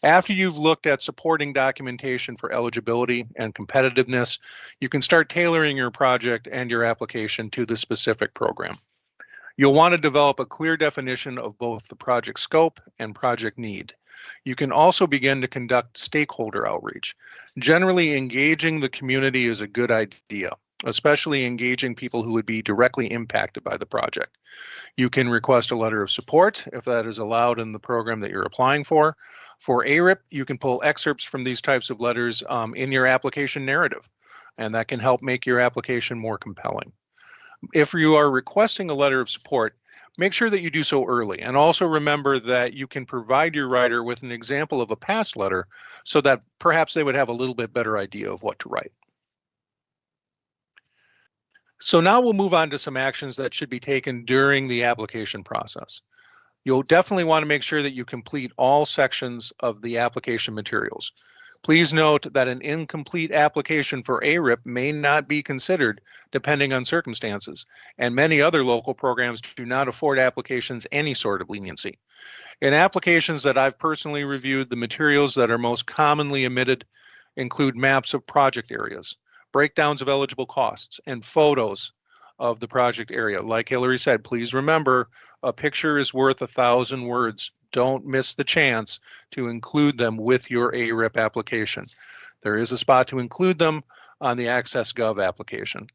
A: After you've looked at supporting documentation for eligibility and competitiveness, you can start tailoring your project and your application to the specific program. You'll want to develop a clear definition of both the project scope and project need. You can also begin to conduct stakeholder outreach. Generally, engaging the community is a good idea, especially engaging people who would be directly impacted by the project. You can request a letter of support if that is allowed in the program that you're applying for. For ARIP, you can pull excerpts from these types of letters in your application narrative, and that can help make your application more compelling. If you are requesting a letter of support, make sure that you do so early, and also remember that you can provide your writer with an example of a past letter so that perhaps they would have a little bit better idea of what to write. So now we'll move on to some actions that should be taken during the application process. You'll definitely want to make sure that you complete all sections of the application materials. Please note that an incomplete application for ARIP may not be considered depending on circumstances, and many other local programs do not afford applications any sort of leniency. In applications that I've personally reviewed, the materials that are most commonly omitted include maps of project areas, breakdowns of eligible costs, and photos of the project area. Like Hillary said, please remember, a picture is worth 1,000 words. Don't miss the chance to include them with your ARIP application. There is a spot to include them on the AccessGov application.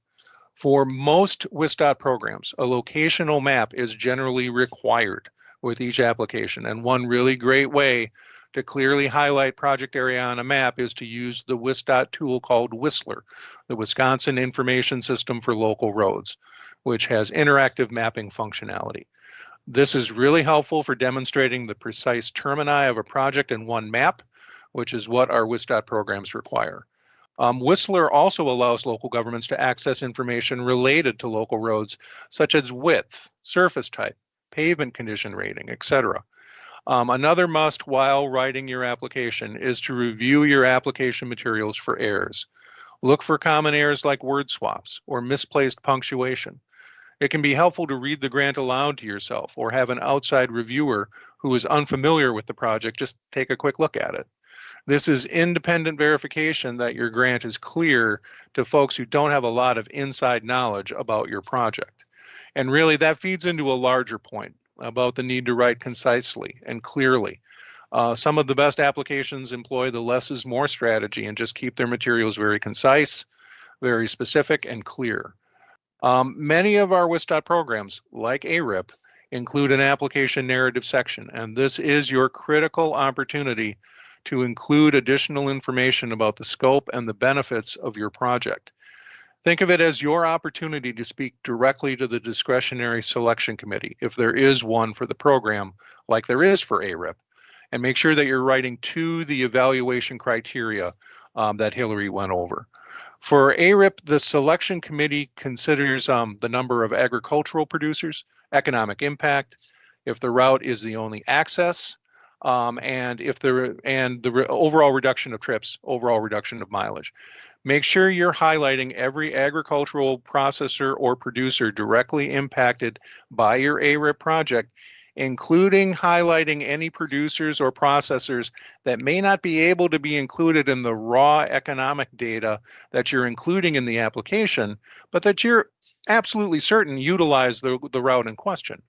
A: For most WisDOT programs, a locational map is generally required with each application, and one really great way to clearly highlight project area on a map is to use the WisDOT tool called Whistler, the Wisconsin Information System for Local Roads, which has interactive mapping functionality. This is really helpful for demonstrating the precise termini of a project in one map, which is what our WisDOT programs require. Whistler also allows local governments to access information related to local roads, such as width, surface type, pavement condition rating, etc. Another must while writing your application is to review your application materials for errors. Look for common errors like word swaps or misplaced punctuation. It can be helpful to read the grant aloud to yourself or have an outside reviewer who is unfamiliar with the project just take a quick look at it. This is independent verification that your grant is clear to folks who don't have a lot of inside knowledge about your project. And really that feeds into a larger point about the need to write concisely and clearly. Some of the best applications employ the less is more strategy and just keep their materials very concise, very specific and clear. Many of our WisDOT programs, like ARIP, include an application narrative section, and this is your critical opportunity to include additional information about the scope and the benefits of your project. Think of it as your opportunity to speak directly to the discretionary selection committee, if there is one for the program, like there is for ARIP, and make sure that you're writing to the evaluation criteria that Hillary went over. For ARIP, the selection committee considers the number of agricultural producers, economic impact, if the route is the only access, and the overall reduction of trips, overall reduction of mileage. Make sure you're highlighting every agricultural processor or producer directly impacted by your ARIP project, including highlighting any producers or processors that may not be able to be included in the raw economic data that you're including in the application, but that you're absolutely certain utilize the route in question.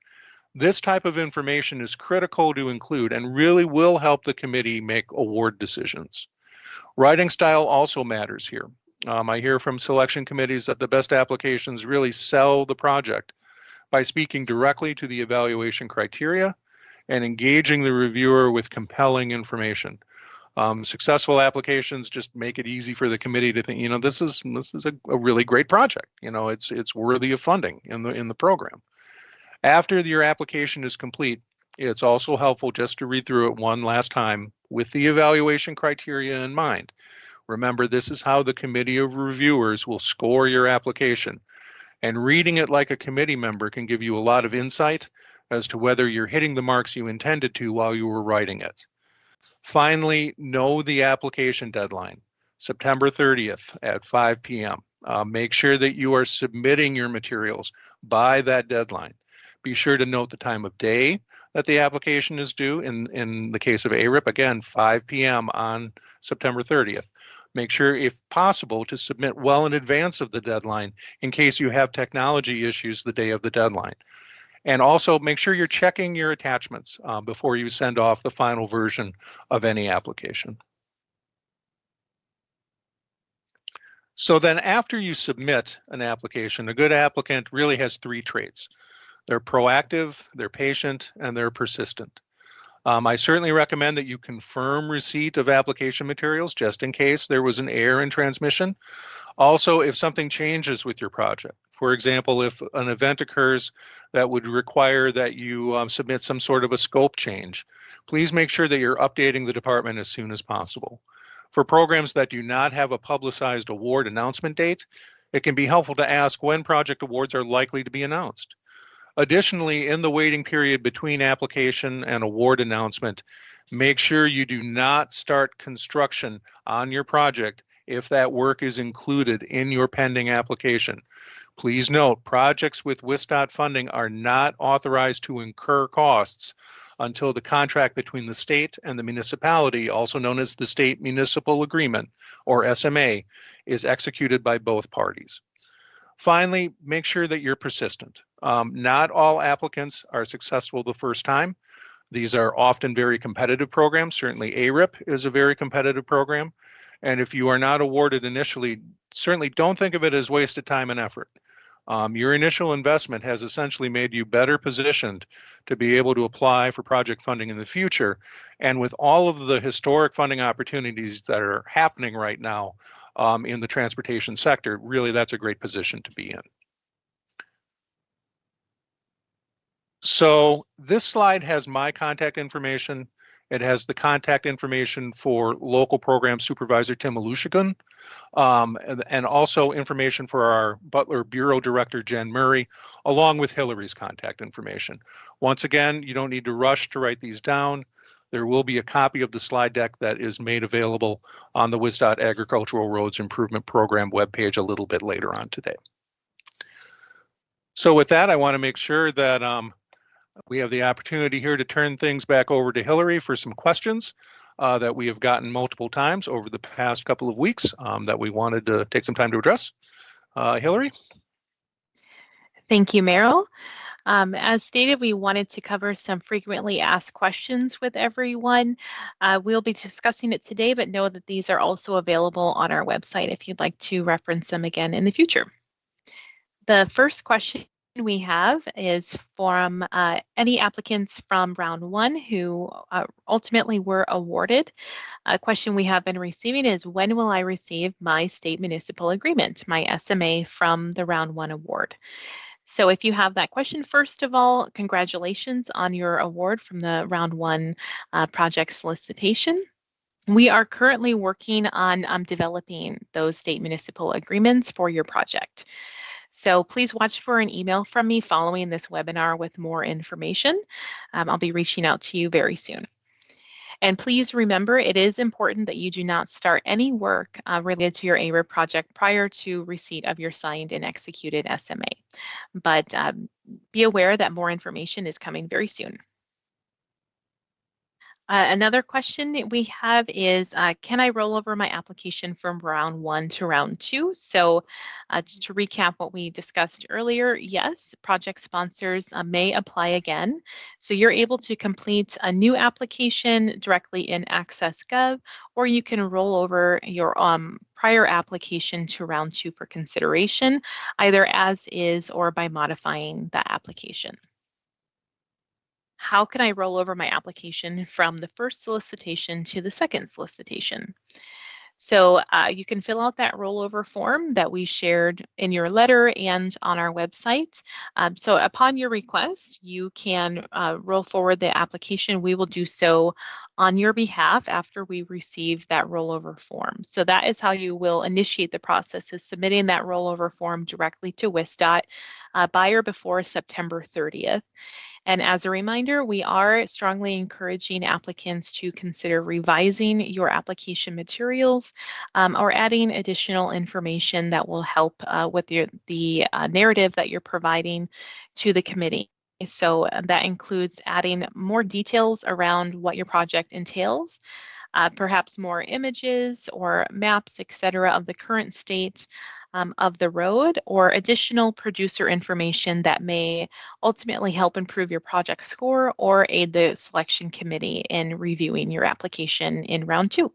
A: This type of information is critical to include and really will help the committee make award decisions. Writing style also matters here. I hear from selection committees that the best applications really sell the project by speaking directly to the evaluation criteria and engaging the reviewer with compelling information. Successful applications just make it easy for the committee to think, you know, this is a really great project. You know, it's worthy of funding in the program. After your application is complete, it's also helpful just to read through it one last time with the evaluation criteria in mind. Remember, this is how the committee of reviewers will score your application. And reading it like a committee member can give you a lot of insight as to whether you're hitting the marks you intended to while you were writing it. Finally, know the application deadline, September 30th at 5 p.m. Make sure that you are submitting your materials by that deadline. Be sure to note the time of day that the application is due. In the case of ARIP, again, 5 p.m. on September 30th. Make sure, if possible, to submit well in advance of the deadline in case you have technology issues the day of the deadline. And also make sure you're checking your attachments before you send off the final version of any application. So then after you submit an application, a good applicant really has three traits. They're proactive, they're patient, and they're persistent. I certainly recommend that you confirm receipt of application materials just in case there was an error in transmission. Also, if something changes with your project, for example, if an event occurs that would require that you submit some sort of a scope change, please make sure that you're updating the department as soon as possible. For programs that do not have a publicized award announcement date, it can be helpful to ask when project awards are likely to be announced. Additionally, in the waiting period between application and award announcement, make sure you do not start construction on your project if that work is included in your pending application. Please note, projects with WisDOT funding are not authorized to incur costs until the contract between the state and the municipality, also known as the State Municipal Agreement, or SMA, is executed by both parties. Finally, make sure that you're persistent. Not all applicants are successful the first time. These are often very competitive programs. Certainly ARIP is a very competitive program. And if you are not awarded initially, certainly don't think of it as wasted time and effort. Your initial investment has essentially made you better positioned to be able to apply for project funding in the future. And with all of the historic funding opportunities that are happening right now in the transportation sector, really that's a great position to be in. So this slide has my contact information. It has the contact information for local program supervisor Tim Alushigan, and also information for our Butler Bureau Director Jen Murray, along with Hillary's contact information. Once again, you don't need to rush to write these down. There will be a copy of the slide deck that is made available on the WisDOT Agricultural Roads Improvement Program webpage a little bit later on today. So with that, I want to make sure that we have the opportunity here to turn things back over to Hillary for some questions that we have gotten multiple times over the past couple of weeks that we wanted to take some time to address. Hillary?
B: Thank you, Merrill. As stated, we wanted to cover some frequently asked questions with everyone. We'll be discussing it today, but know that these are also available on our website if you'd like to reference them again in the future. The first question we have is from any applicants from round one who ultimately were awarded. A question we have been receiving is, when will I receive my state municipal agreement, my SMA from the round one award? So if you have that question, first of all, congratulations on your award from the round one project solicitation. We are currently working on developing those state municipal agreements for your project. So please watch for an email from me following this webinar with more information. I'll be reaching out to you very soon. And please remember, it is important that you do not start any work related to your ARIP project prior to receipt of your signed and executed SMA. But be aware that more information is coming very soon. Another question that we have is, can I roll over my application from round one to round two? So just to recap what we discussed earlier, yes, project sponsors may apply again. So you're able to complete a new application directly in AccessGov, or you can roll over your prior application to round two for consideration, either as is or by modifying that application. How can I roll over my application from the first solicitation to the second solicitation? So you can fill out that rollover form that we shared in your letter and on our website. So upon your request, you can roll forward the application. We will do so on your behalf after we receive that rollover form. So that is how you will initiate the process, is submitting that rollover form directly to WisDOT by or before September 30th. And as a reminder, we are strongly encouraging applicants to consider revising your application materials or adding additional information that will help with the narrative that you're providing to the committee. So that includes adding more details around what your project entails, perhaps more images or maps, etc., of the current state of the road, or additional producer information that may ultimately help improve your project score or aid the selection committee in reviewing your application in round two.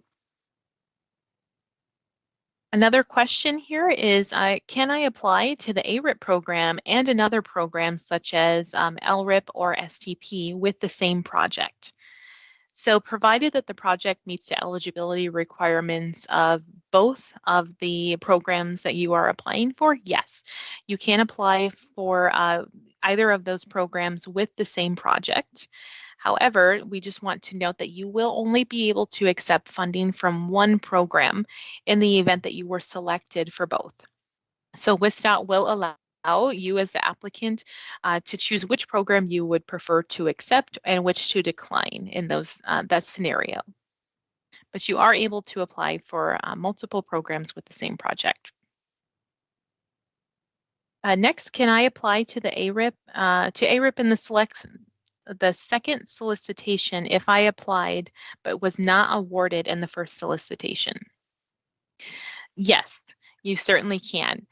B: Another question here is, can I apply to the ARIP program and another program such as LRIP or STP with the same project? So provided that the project meets the eligibility requirements of both of the programs that you are applying for, yes, you can apply for either of those programs with the same project. However, we just want to note that you will only be able to accept funding from one program in the event that you were selected for both. So WisDOT will allow you as the applicant to choose which program you would prefer to accept and which to decline in that scenario. But you are able to apply for multiple programs with the same project. Next, can I apply to the ARIP in the second solicitation if I applied but was not awarded in the first solicitation? Yes, you certainly can.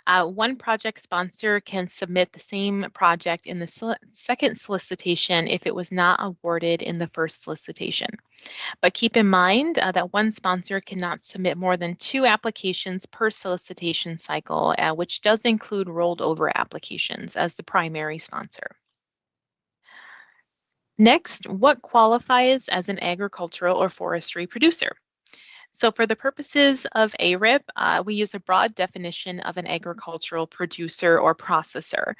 B: One project sponsor can submit the same project in the second solicitation if it was not awarded in the first solicitation. But keep in mind that one sponsor cannot submit more than 2 applications per solicitation cycle, which does include rolled over applications as the primary sponsor. Next, what qualifies as an agricultural or forestry producer? So for the purposes of ARIP, we use a broad definition of an agricultural producer or processor.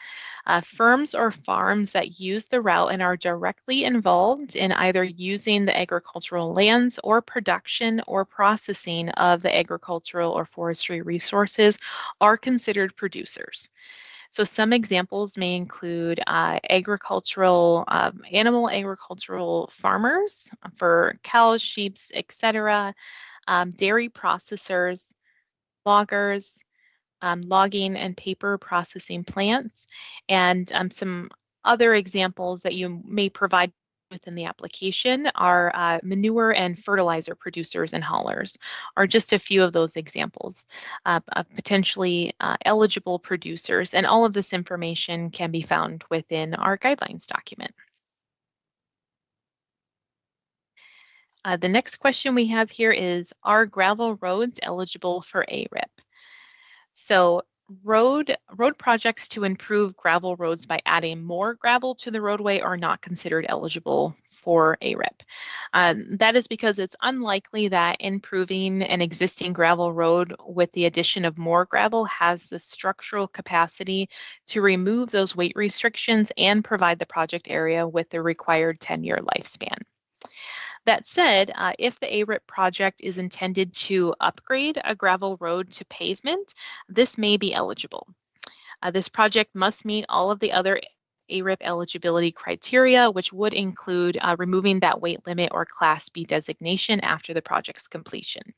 B: Firms or farms that use the route and are directly involved in either using the agricultural lands or production or processing of the agricultural or forestry resources are considered producers. So some examples may include animal agricultural farmers for cows, sheep, etc., dairy processors, loggers, logging and paper processing plants, and some other examples that you may provide within the application are manure and fertilizer producers and haulers, are just a few of those examples of potentially eligible producers. And all of this information can be found within our guidelines document. The next question we have here is, are gravel roads eligible for ARIP? So road projects to improve gravel roads by adding more gravel to the roadway are not considered eligible for ARIP. That is because it's unlikely that improving an existing gravel road with the addition of more gravel has the structural capacity to remove those weight restrictions and provide the project area with the required 10-year lifespan. That said, if the ARIP project is intended to upgrade a gravel road to pavement, this may be eligible. This project must meet all of the other ARIP eligibility criteria, which would include removing that weight limit or Class B designation after the project's completion.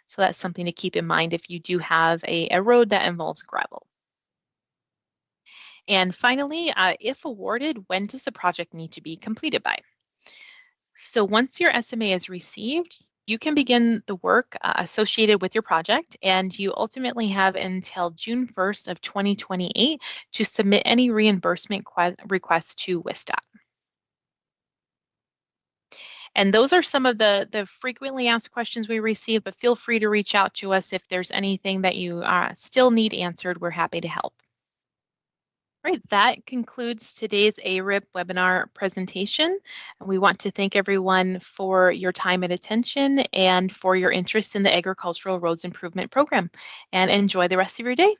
B: So that's something to keep in mind if you do have a road that involves gravel. And finally, if awarded, when does the project need to be completed by? So once your SMA is received, you can begin the work associated with your project, and you ultimately have until June 1st of 2028 to submit any reimbursement requests to WisDOT. And those are some of the frequently asked questions we receive, but feel free to reach out to us if there's anything that you still need answered. We're happy to help. All right, that concludes today's ARIP webinar presentation. We want to thank everyone for your time and attention and for your interest in the Agricultural Roads Improvement Program. And enjoy the rest of your day.